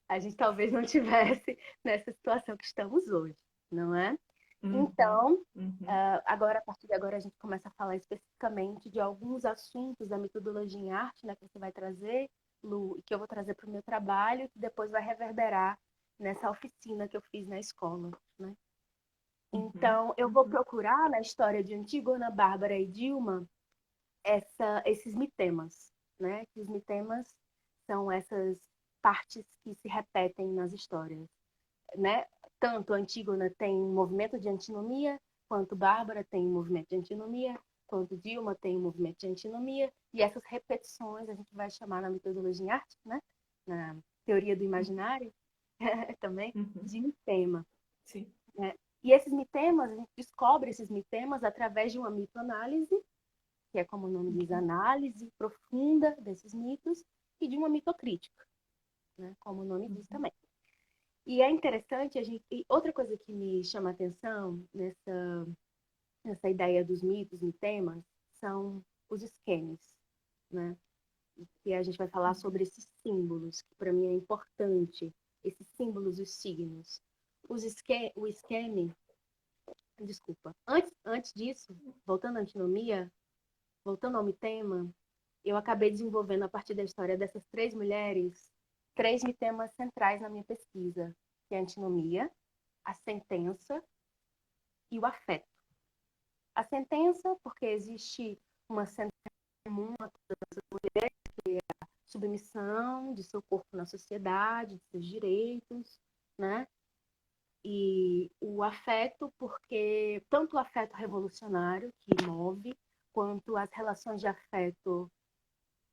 S2: a gente talvez não tivesse nessa situação que estamos hoje, não é?
S1: Uhum.
S2: Então,
S1: Uhum.
S2: agora, a partir de agora, a gente começa a falar especificamente de alguns assuntos da metodologia em arte, né, que você vai trazer, Lu, e que eu vou trazer para o meu trabalho, que depois vai reverberar nessa oficina que eu fiz na escola, né?
S1: Uhum,
S2: Então, eu vou procurar na história de Antígona, Bárbara e Dilma esses mitemas, né? Que os mitemas são essas partes que se repetem nas histórias, né? Tanto Antígona tem um movimento de antinomia, quanto Bárbara tem um movimento de antinomia, quanto Dilma tem um movimento de antinomia, e essas repetições a gente vai chamar na metodologia em arte, né? Na teoria do imaginário, também,
S1: uhum.
S2: de mitema.
S1: Sim.
S2: Né? E esses mitemas, a gente descobre esses mitemas através de uma mitoanálise, que é como o nome diz,
S1: Uhum,
S2: análise profunda desses mitos, e de uma mitocrítica, né? Como o nome diz
S1: uhum,
S2: também. E é interessante, e outra coisa que me chama a atenção nessa ideia dos mitos, mitemas, são os esquemas, né? E a gente vai falar
S1: uhum,
S2: sobre esses símbolos, que para mim é importante, esses símbolos, os signos. O esquema, desculpa, antes disso, voltando à antinomia, voltando ao mitema, eu acabei desenvolvendo, a partir da história dessas três mulheres, três mitemas centrais na minha pesquisa, que é a antinomia, a sentença e o afeto. A sentença, porque existe uma sentença comum a todas as mulheres, que é a submissão de seu corpo na sociedade, de seus direitos, né? E o afeto, porque tanto o afeto revolucionário, que move, quanto as relações de afeto,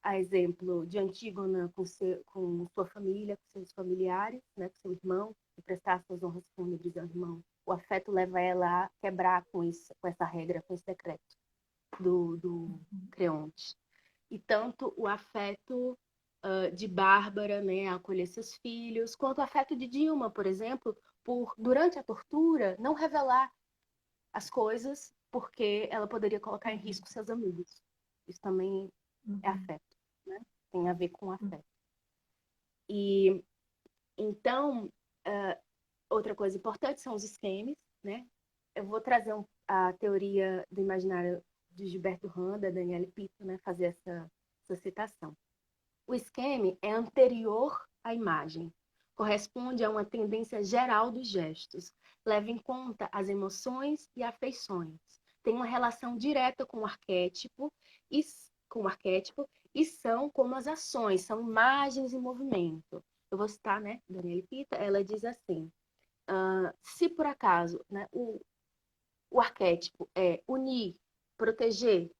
S2: a exemplo de Antígona com sua família, com seus familiares, né, com seu irmão, e prestar suas honras fúnebres ao irmão. O afeto leva ela a quebrar com essa regra, com esse decreto do Creonte. E tanto o afeto de Bárbara, né, a acolher seus filhos, quanto o afeto de Dilma, por exemplo, por, durante a tortura, não revelar as coisas porque ela poderia colocar em risco seus amigos. Isso também é
S1: uhum,
S2: afeto, né? Tem a ver com
S1: uhum,
S2: afeto. E então, outra coisa importante são os esquemas, né? Eu vou trazer a teoria do imaginário de Gilberto Rand, da Daniele Pito, né? Fazer essa citação. O esquema é anterior à imagem, corresponde a uma tendência geral dos gestos, leva em conta as emoções e afeições, tem uma relação direta e, com o arquétipo e são como as ações, são imagens em movimento. Eu vou citar, né, Daniele Pita, ela diz assim, se por acaso, né, o arquétipo é unir, proteger,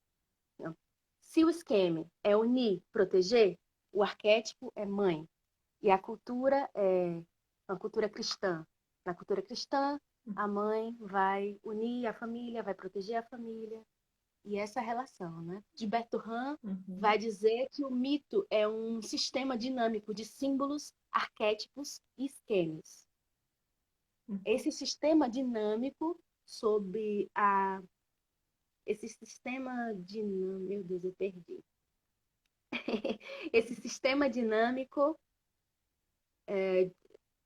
S2: não. Se o esquema é unir, proteger, o arquétipo é mãe. E a cultura é uma cultura cristã. Na cultura cristã, a mãe vai unir a família, vai proteger a família. E essa relação, né? Gilberto Rand
S1: uhum,
S2: vai dizer que o mito é um sistema dinâmico de símbolos, arquétipos e esquemas.
S1: uhum,
S2: Esse sistema dinâmico sob a esse sistema dinâmico, meu Deus, eu perdi. Esse sistema dinâmico,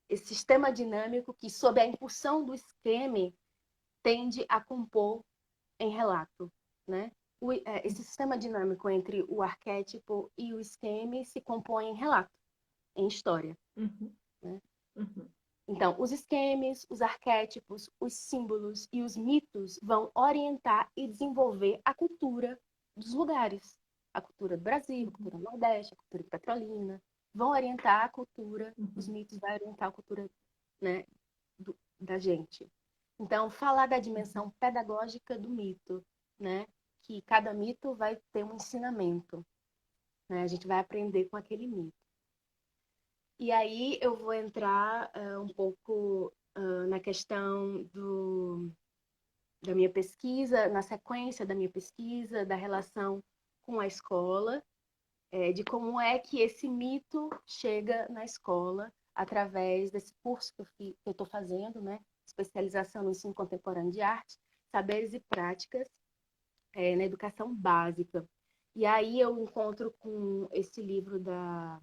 S2: esse sistema dinâmico que, sob a impulsão do esquema, tende a compor em relato, né? Esse sistema dinâmico entre o arquétipo e o esquema se compõe em relato, em história,
S1: uhum,
S2: né?
S1: uhum,
S2: Então, os esquemas, os arquétipos, os símbolos e os mitos vão orientar e desenvolver a cultura dos lugares. A cultura do Brasil, a
S1: uhum,
S2: cultura do Nordeste, a cultura petrolina. Vão orientar a cultura, os
S1: uhum,
S2: mitos vão orientar a cultura, né, da gente. Então, falar da
S1: uhum,
S2: dimensão pedagógica do mito, né? Que cada mito vai ter um ensinamento, né? A gente vai aprender com aquele mito. E aí eu vou entrar um pouco na questão da minha pesquisa, na sequência da minha pesquisa, da relação com a escola, de como é que esse mito chega na escola através desse curso que eu estou fazendo, né? Especialização no ensino contemporâneo de arte, saberes e práticas na educação básica. E aí eu encontro com esse livro da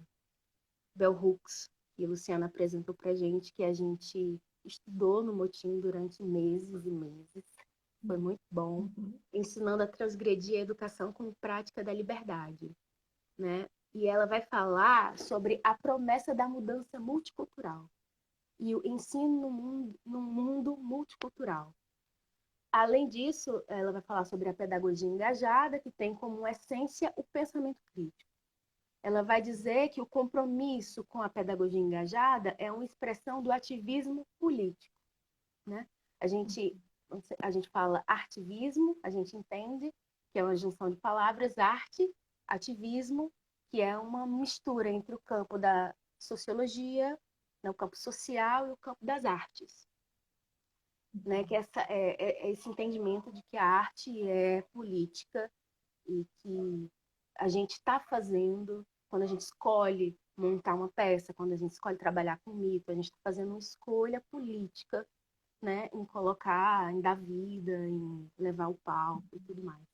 S2: Bell Hooks, que a Luciana apresentou para gente, que a gente estudou no Motim durante meses e meses. Foi muito bom,
S1: uhum,
S2: ensinando a transgredir a educação como prática da liberdade, né? E ela vai falar sobre a promessa da mudança multicultural. e o ensino no mundo multicultural. Além disso, ela vai falar sobre a pedagogia engajada, que tem como essência o pensamento crítico. Ela vai dizer que o compromisso com a pedagogia engajada é uma expressão do ativismo político, né? A gente, a gente fala artivismo, a gente entende que é uma junção de palavras, arte, ativismo, que é uma mistura entre o campo da sociologia, né, o campo social e o campo das artes. Né? Que é esse entendimento de que a arte é política e que a gente está fazendo, quando a gente escolhe montar uma peça, quando a gente escolhe trabalhar com mito, a gente está fazendo uma escolha política, né, em colocar, em dar vida, em levar o palco e tudo mais,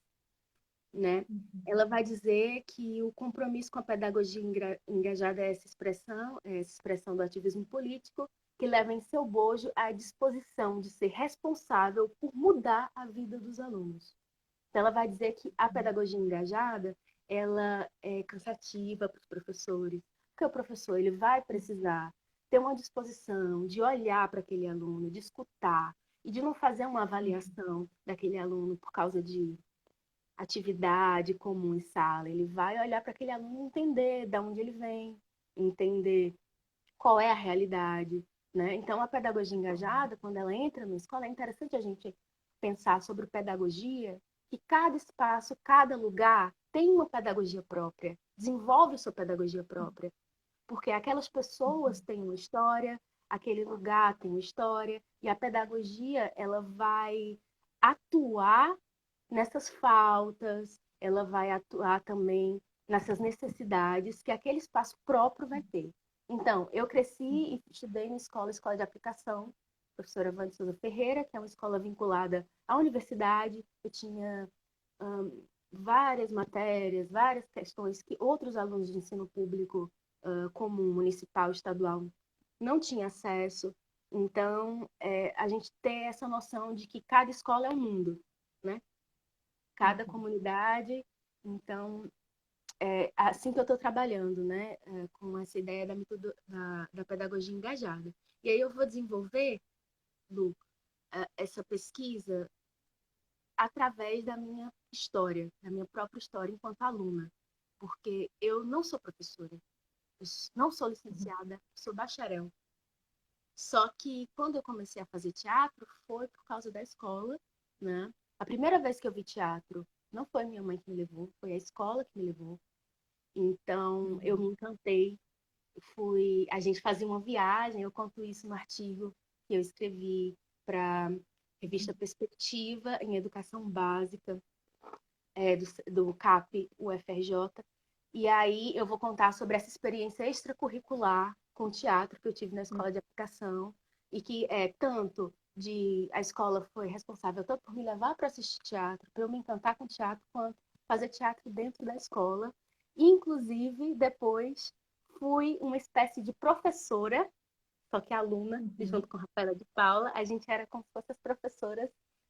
S2: né? Ela vai dizer que o compromisso com a pedagogia engajada é essa expressão do ativismo político que leva em seu bojo a disposição de ser responsável por mudar a vida dos alunos. Então, ela vai dizer que a pedagogia engajada ela é cansativa para os professores, porque o professor ele vai precisar ter uma disposição de olhar para aquele aluno, de escutar e de não fazer uma avaliação daquele aluno por causa de atividade comum em sala. Ele vai olhar para aquele aluno e entender de onde ele vem, entender qual é a realidade, né? Então, a pedagogia engajada, quando ela entra na escola, é interessante a gente pensar sobre pedagogia, que cada espaço, cada lugar tem uma pedagogia própria, desenvolve sua pedagogia própria, porque aquelas pessoas têm uma história, aquele lugar tem uma história, e a pedagogia, ela vai atuar nessas faltas, ela vai atuar também nessas necessidades que aquele espaço próprio vai ter. Então, eu cresci e estudei na escola de aplicação, professora Wanda Souza Ferreira, que é uma escola vinculada à universidade. Eu tinha várias matérias, várias questões que outros alunos de ensino público comum, municipal, estadual, não tinham acesso. Então, a gente tem essa noção de que cada escola é um mundo, né? Cada comunidade. Então, é assim que eu estou trabalhando, né, com essa ideia da pedagogia engajada. E aí eu vou desenvolver, Lu, essa pesquisa através da minha história, da minha própria história enquanto aluna, porque eu não sou professora, eu não sou licenciada, sou bacharel. Só que quando eu comecei a fazer teatro foi por causa da escola, né? A primeira vez que eu vi teatro não foi minha mãe que me levou, foi a escola que me levou. Então eu me encantei, a gente fazia uma viagem, eu conto isso no artigo que eu escrevi para revista Perspectiva em Educação Básica, do CAP UFRJ. E aí eu vou contar sobre essa experiência extracurricular com teatro que eu tive na escola de aplicação e que tanto de a escola foi responsável tanto por me levar para assistir teatro, para eu me encantar com teatro, quanto fazer teatro dentro da escola. E, inclusive, depois fui uma espécie de professora, só que aluna, junto com a Rafaela de Paula, a gente era como se fossem as professoras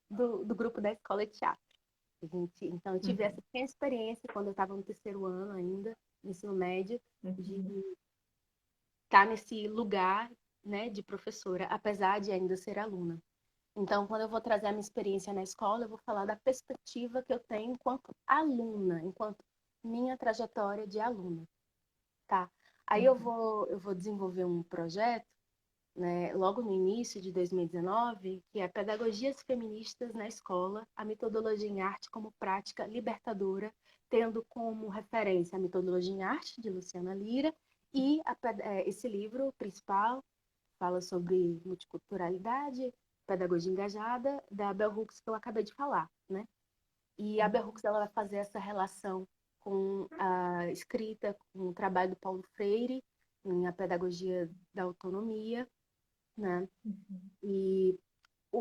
S2: do grupo da escola de teatro. Então, eu tive essa experiência quando eu estava no terceiro ano ainda, no ensino médio, de estar nesse lugar, né, de professora, apesar de ainda ser aluna. Então, quando eu vou trazer a minha experiência na escola, eu vou falar da perspectiva que eu tenho enquanto aluna, enquanto minha trajetória de aluna, tá? Aí eu vou desenvolver um projeto, né, logo no início de 2019, que é Pedagogias Feministas na Escola, a metodologia em arte como prática libertadora, tendo como referência a metodologia em arte de Luciana Lira e esse livro principal fala sobre multiculturalidade, pedagogia engajada, da Bell Hooks que eu acabei de falar, né? E a Bell Hooks ela vai fazer essa relação com a escrita, com o trabalho do Paulo Freire, em A Pedagogia da Autonomia, né? E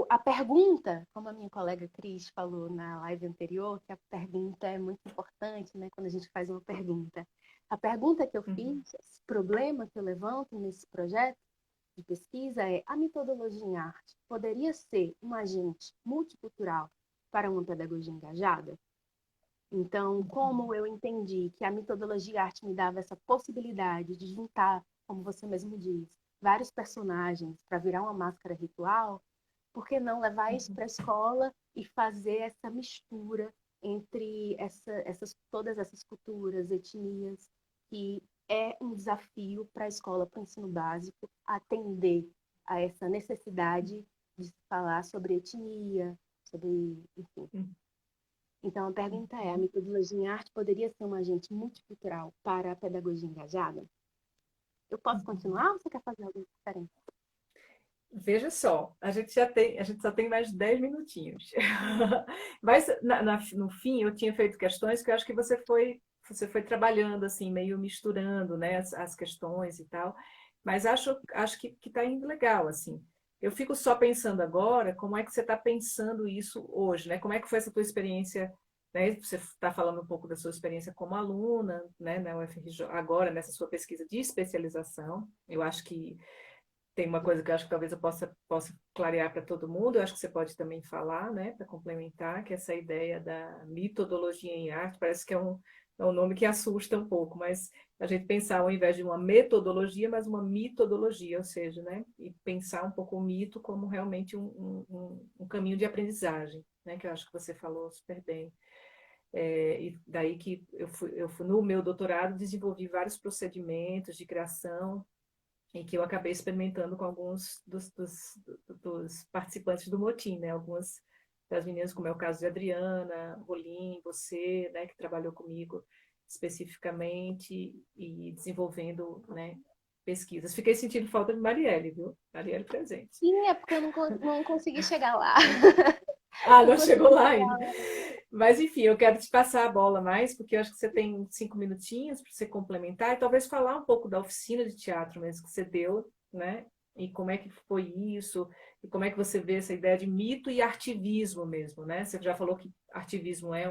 S2: a pergunta, como a minha colega Cris falou na live anterior, que a pergunta é muito importante, né? Quando a gente faz uma pergunta. A pergunta que eu fiz, esse problema que eu levanto nesse projeto de pesquisa é: a metodologia em arte poderia ser um agente multicultural para uma pedagogia engajada? Então, como eu entendi que a metodologia em arte me dava essa possibilidade de juntar, como você mesmo diz, vários personagens para virar uma máscara ritual, por que não levar isso para a escola e fazer essa mistura entre todas essas culturas, etnias, que é um desafio para a escola, para o ensino básico, atender a essa necessidade de se falar sobre etnia, sobre, enfim. Então, a pergunta é, a metodologia em arte poderia ser um agente multicultural para a pedagogia engajada? Eu posso continuar ou você quer fazer algo diferente?
S1: Veja só, a gente só tem mais 10 minutinhos. Mas no fim eu tinha feito questões que eu acho que você foi trabalhando assim, meio misturando, né, as questões e tal. Mas acho que está indo legal assim. Eu fico só pensando agora, como é que você está pensando isso hoje, né? Como é que foi essa tua experiência, né? Você está falando um pouco da sua experiência como aluna, né, na UFRJ, agora nessa sua pesquisa de especialização. Eu acho que tem uma coisa que eu acho que talvez eu possa clarear para todo mundo, eu acho que você pode também falar, né, para complementar, que essa ideia da metodologia em arte parece que é um nome que assusta um pouco, mas a gente pensar ao invés de uma metodologia, mas uma mitodologia, ou seja, né, e pensar um pouco o mito como realmente um caminho de aprendizagem, né, que eu acho que você falou super bem. E daí que eu fui no meu doutorado, desenvolvi vários procedimentos de criação em que eu acabei experimentando com alguns dos participantes do motim, né? Algumas das meninas, como é o caso de Adriana, Rolim, você, né, que trabalhou comigo especificamente e desenvolvendo, né, pesquisas. Fiquei sentindo falta de Marielle, viu? Marielle presente.
S2: Sim, é porque eu não consegui chegar lá.
S1: Ah,
S2: Não
S1: não chegou
S2: consegui
S1: lá
S2: chegar
S1: ainda.
S2: lá.
S1: Mas, enfim, eu quero te passar a bola mais, porque eu acho que você tem 5 minutinhos para você complementar e talvez falar um pouco da oficina de teatro mesmo que você deu, né? E como é que foi isso, e como é que você vê essa ideia de mito e artivismo mesmo, né? Você já falou que artivismo é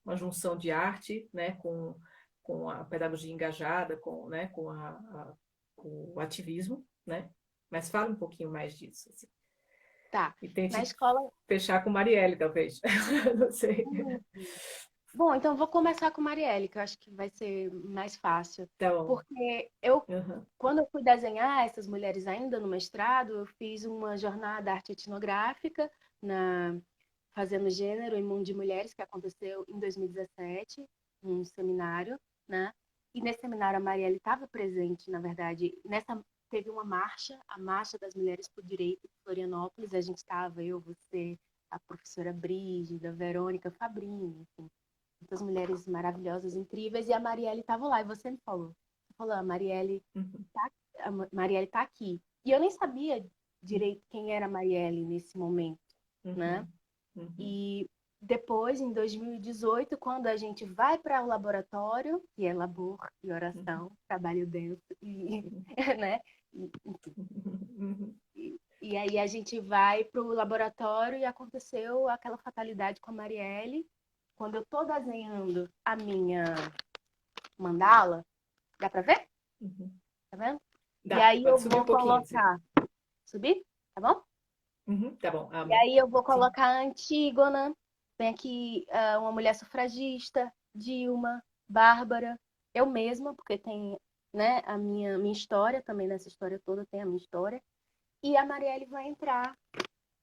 S1: uma junção de arte, né, com a pedagogia engajada, né, com o ativismo, né? Mas fala um pouquinho mais disso, assim.
S2: Tá.
S1: E
S2: Na
S1: tente
S2: escola.
S1: fechar com Marielle, talvez. Não sei.
S2: Bom, então eu vou começar com Marielle, que eu acho que vai ser mais fácil.
S1: Tá bom.
S2: Porque
S1: Uhum,
S2: quando eu fui desenhar essas mulheres ainda no mestrado, eu fiz uma jornada arte etnográfica fazendo gênero e mundo de mulheres, que aconteceu em 2017, um seminário, né? E nesse seminário a Marielle estava presente, na verdade. Teve uma marcha, a Marcha das Mulheres por Direito de Florianópolis. A gente estava, eu, você, a professora Brígida, Verônica Fabrini, enfim, muitas mulheres maravilhosas, incríveis, e a Marielle estava lá, e você me falou. Você falou,
S1: uhum,
S2: tá, a Marielle tá aqui. E eu nem sabia direito quem era a Marielle nesse momento, né?
S1: uhum, uhum,
S2: E depois, em 2018, quando a gente vai para o laboratório, que é labor e
S1: uhum,
S2: oração, trabalho denso, né?
S1: uhum,
S2: E aí a gente vai para o laboratório e aconteceu aquela fatalidade com a Marielle. Quando eu estou desenhando a minha mandala, dá para ver?
S1: uhum.
S2: Tá vendo? E
S1: Dá,
S2: aí eu
S1: pode subir um
S2: vou
S1: pouquinho, sim.
S2: colocar, subir, tá bom?
S1: Uhum, tá bom,
S2: E
S1: amém.
S2: aí eu vou
S1: Sim.
S2: colocar a Antígona, tem aqui uma mulher sufragista, Dilma, Bárbara, eu mesma, porque tem, né, a minha história também, nessa história toda tem a minha história. E a Marielle vai entrar,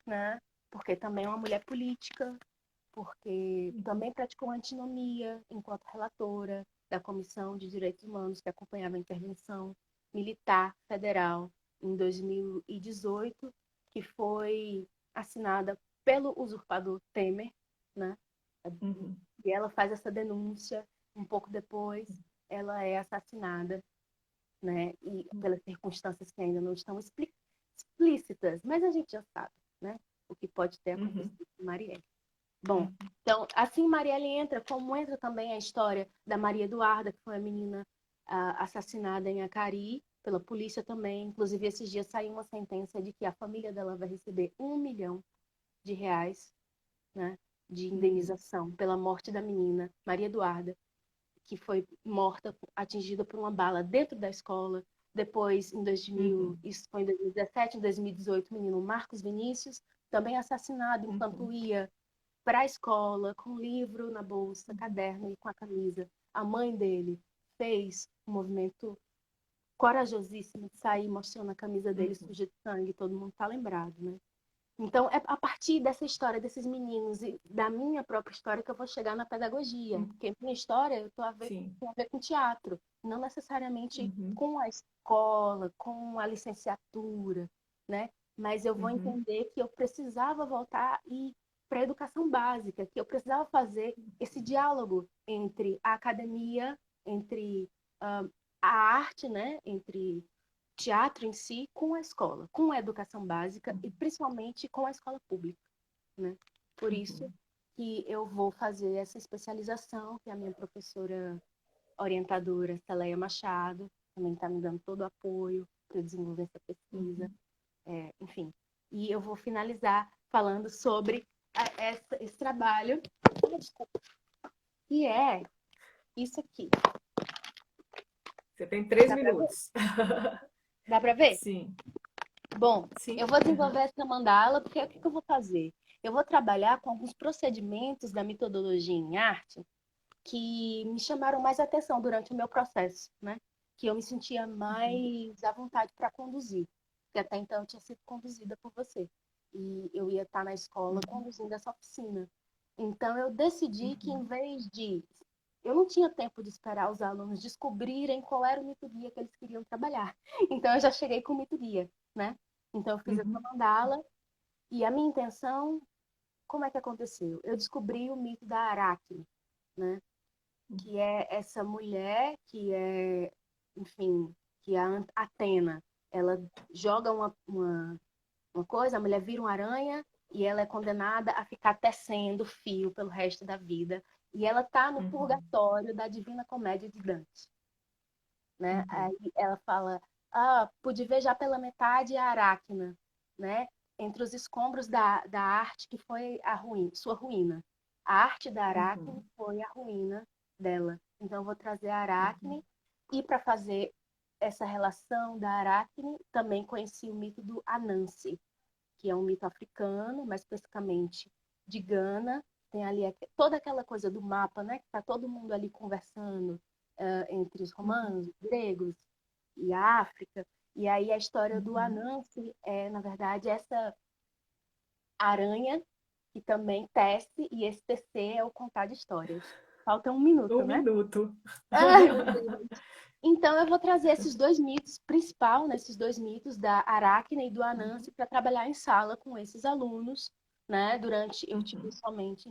S2: né? Porque também é uma mulher política, porque
S1: Uhum,
S2: também praticou antinomia enquanto relatora da Comissão de Direitos Humanos que acompanhava a intervenção militar federal em 2018, que foi assinada pelo usurpador Temer, né?
S1: uhum,
S2: E ela faz essa denúncia, um pouco depois ela é assassinada, né? E pelas circunstâncias que ainda não estão explícitas, mas a gente já sabe, né? O que pode ter
S1: uhum,
S2: acontecido com Marielle. Bom,
S1: uhum,
S2: então, assim Marielle entra, como entra também a história da Maria Eduarda, que foi a menina assassinada em Acari pela polícia também. Inclusive, esses dias saiu uma sentença de que a família dela vai receber R$ 1 milhão, né, de
S1: uhum,
S2: indenização pela morte da menina Maria Eduarda, que foi morta, atingida por uma bala dentro da escola. Depois, em 2000,
S1: uhum,
S2: isso foi em 2017, em 2018, o menino Marcos Vinícius, também assassinado enquanto
S1: uhum,
S2: ia para a escola, com livro na bolsa, caderno e com a camisa. A mãe dele fez um movimento corajosíssimo de sair mostrando a camisa dele
S1: Uhum.
S2: suja de sangue, todo mundo tá lembrado, né? Então, é a partir dessa história desses meninos e da minha própria história que eu vou chegar na pedagogia.
S1: Uhum.
S2: Porque minha história
S1: Sim.
S2: tem a ver com teatro, não necessariamente
S1: Uhum.
S2: com a escola, com a licenciatura, né? Mas eu vou
S1: Uhum.
S2: entender que eu precisava voltar e para a educação básica, que eu precisava fazer esse diálogo entre a academia, entre a arte, né? Entre teatro em si com a escola, com a educação básica e principalmente com a escola pública, né? Por isso
S1: Uhum.
S2: que eu vou fazer essa especialização, que a minha professora orientadora, Celeia Machado, também está me dando todo o apoio para eu desenvolver essa pesquisa,
S1: Uhum.
S2: enfim. E eu vou finalizar falando sobre esse trabalho, que é isso aqui.
S1: Você tem 3
S2: Dá para ver?
S1: minutos.
S2: Dá para ver?
S1: Sim.
S2: Bom, eu
S1: Sim.
S2: vou
S1: Uhum.
S2: desenvolver essa mandala, porque o que eu vou fazer? Eu vou trabalhar com alguns procedimentos da metodologia em arte que me chamaram mais atenção durante o meu processo, né? Que eu me sentia
S1: Uhum.
S2: mais à vontade para conduzir, porque até então eu tinha sido conduzida por você. E eu ia estar na escola
S1: Uhum.
S2: conduzindo essa oficina. Então eu decidi que em
S1: Uhum.
S2: vez de eu não tinha tempo de esperar os alunos descobrirem qual era o mito guia que eles queriam trabalhar. Então eu já cheguei com o mito guia, né? Então eu fiz essa
S1: Uhum.
S2: mandala e a minha intenção, como é que aconteceu? Eu descobri o mito da Aracne, né? Que é essa mulher que é, enfim, que é a Atena. Ela joga uma coisa, a mulher vira uma aranha e ela é condenada a ficar tecendo fio pelo resto da vida. E ela está no
S1: Uhum.
S2: purgatório da Divina Comédia de Dante, né?
S1: Uhum.
S2: Aí ela fala, pude ver já pela metade a Aracna, né? Entre os escombros da arte que foi sua ruína. A arte da Aracne
S1: Uhum.
S2: foi a ruína dela. Então eu vou trazer a
S1: Uhum.
S2: Aracne e para fazer essa relação da Aracne, também conheci o mito do Anansi, que é um mito africano, mais especificamente de Gana. Tem ali toda aquela coisa do mapa, né? Que está todo mundo ali conversando entre os
S1: Uhum.
S2: romanos, os gregos e a África. E aí a história do
S1: Uhum.
S2: Anansi é, na verdade, essa aranha que também tece, e esse tecer é o contar de histórias. Falta um
S1: Um
S2: minuto, né?
S1: minuto.
S2: Ai, meu Deus. Então, eu vou trazer esses dois mitos, principal, né, esses dois mitos da Aracne e do Anansi,
S1: Uhum.
S2: para trabalhar em sala com esses alunos, né? Durante, eu tive
S1: Uhum.
S2: somente,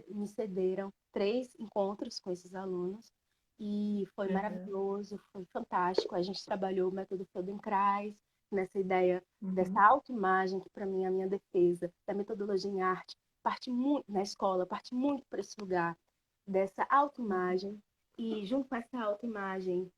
S2: me cederam 3 encontros com esses alunos, e foi
S1: Uhum.
S2: maravilhoso, foi fantástico. A gente trabalhou o método Feldenkrais, nessa ideia dessa
S1: Uhum.
S2: autoimagem, que para mim é a minha defesa, da metodologia em arte, parte muito, na escola, parte muito para esse lugar, dessa
S1: Uhum.
S2: autoimagem e junto com essa autoimagem,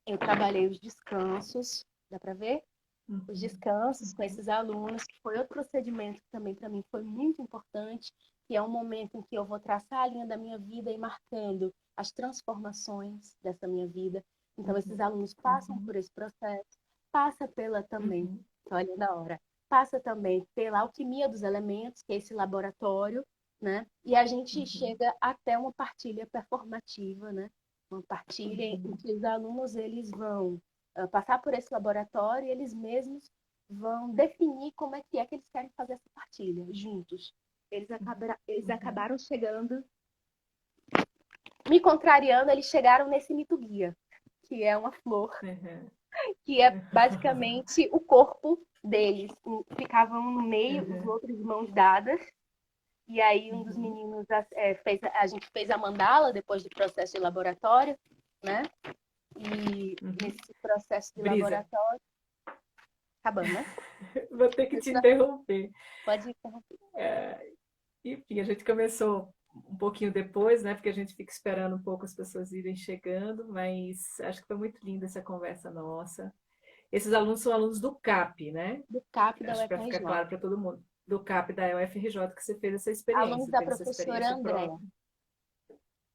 S2: eu trabalhei os descansos, dá para ver? Os
S1: Uhum.
S2: descansos com
S1: Uhum.
S2: esses alunos, que foi outro procedimento que também para mim foi muito importante, que é um momento em que eu vou traçar a linha da minha vida e marcando as transformações dessa minha vida. Então, esses
S1: Uhum.
S2: alunos passam
S1: Uhum.
S2: por esse processo, passa pela também,
S1: Uhum.
S2: olha da hora, passa também pela alquimia dos elementos, que é esse laboratório, né? E a gente
S1: Uhum.
S2: chega até uma partilha performativa, né? Uma partilha em
S1: Uhum.
S2: que os alunos eles vão passar por esse laboratório e eles mesmos vão definir como é que eles querem fazer essa partilha juntos. Eles
S1: Uhum.
S2: acabaram chegando, me contrariando, eles chegaram nesse mito guia, que é uma flor,
S1: Uhum.
S2: que é basicamente o corpo deles. Ficavam no meio, os
S1: Uhum.
S2: outros de mãos dadas, e aí um dos
S1: Uhum.
S2: meninos a gente fez a mandala depois do processo de laboratório, né? E
S1: Uhum.
S2: nesse processo de
S1: Brisa,
S2: laboratório, acabando, né?
S1: vou ter que
S2: Nesse
S1: te
S2: processo,
S1: interromper.
S2: pode interromper.
S1: Enfim, a gente começou um pouquinho depois, né? Porque a gente fica esperando um pouco as pessoas irem chegando, mas acho que foi muito linda essa conversa nossa. Esses alunos são alunos do CAP, né?
S2: Do CAP da
S1: Acho que para ficar
S2: UFRJ.
S1: claro para todo mundo. Do CAP da UFRJ que você fez essa
S2: Alunos
S1: experiência,
S2: da
S1: teve essa
S2: professora
S1: experiência
S2: Andréa.
S1: própria.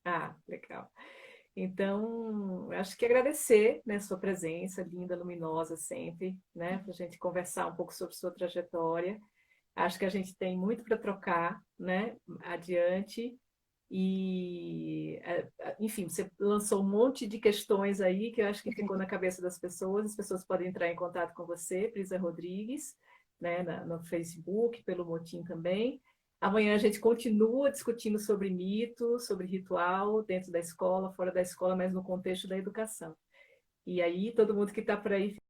S1: Ah, legal. Então, acho que agradecer, né, sua presença linda, luminosa sempre, né, para a gente conversar um pouco sobre sua trajetória. Acho que a gente tem muito para trocar, né, adiante. Enfim, você lançou um monte de questões aí que eu acho que ficou na cabeça das pessoas. As pessoas podem entrar em contato com você, Prisa Rodrigues, né, no Facebook, pelo Motim também. Amanhã a gente continua discutindo sobre mito, sobre ritual, dentro da escola, fora da escola, mas no contexto da educação. E aí, todo mundo que está por aí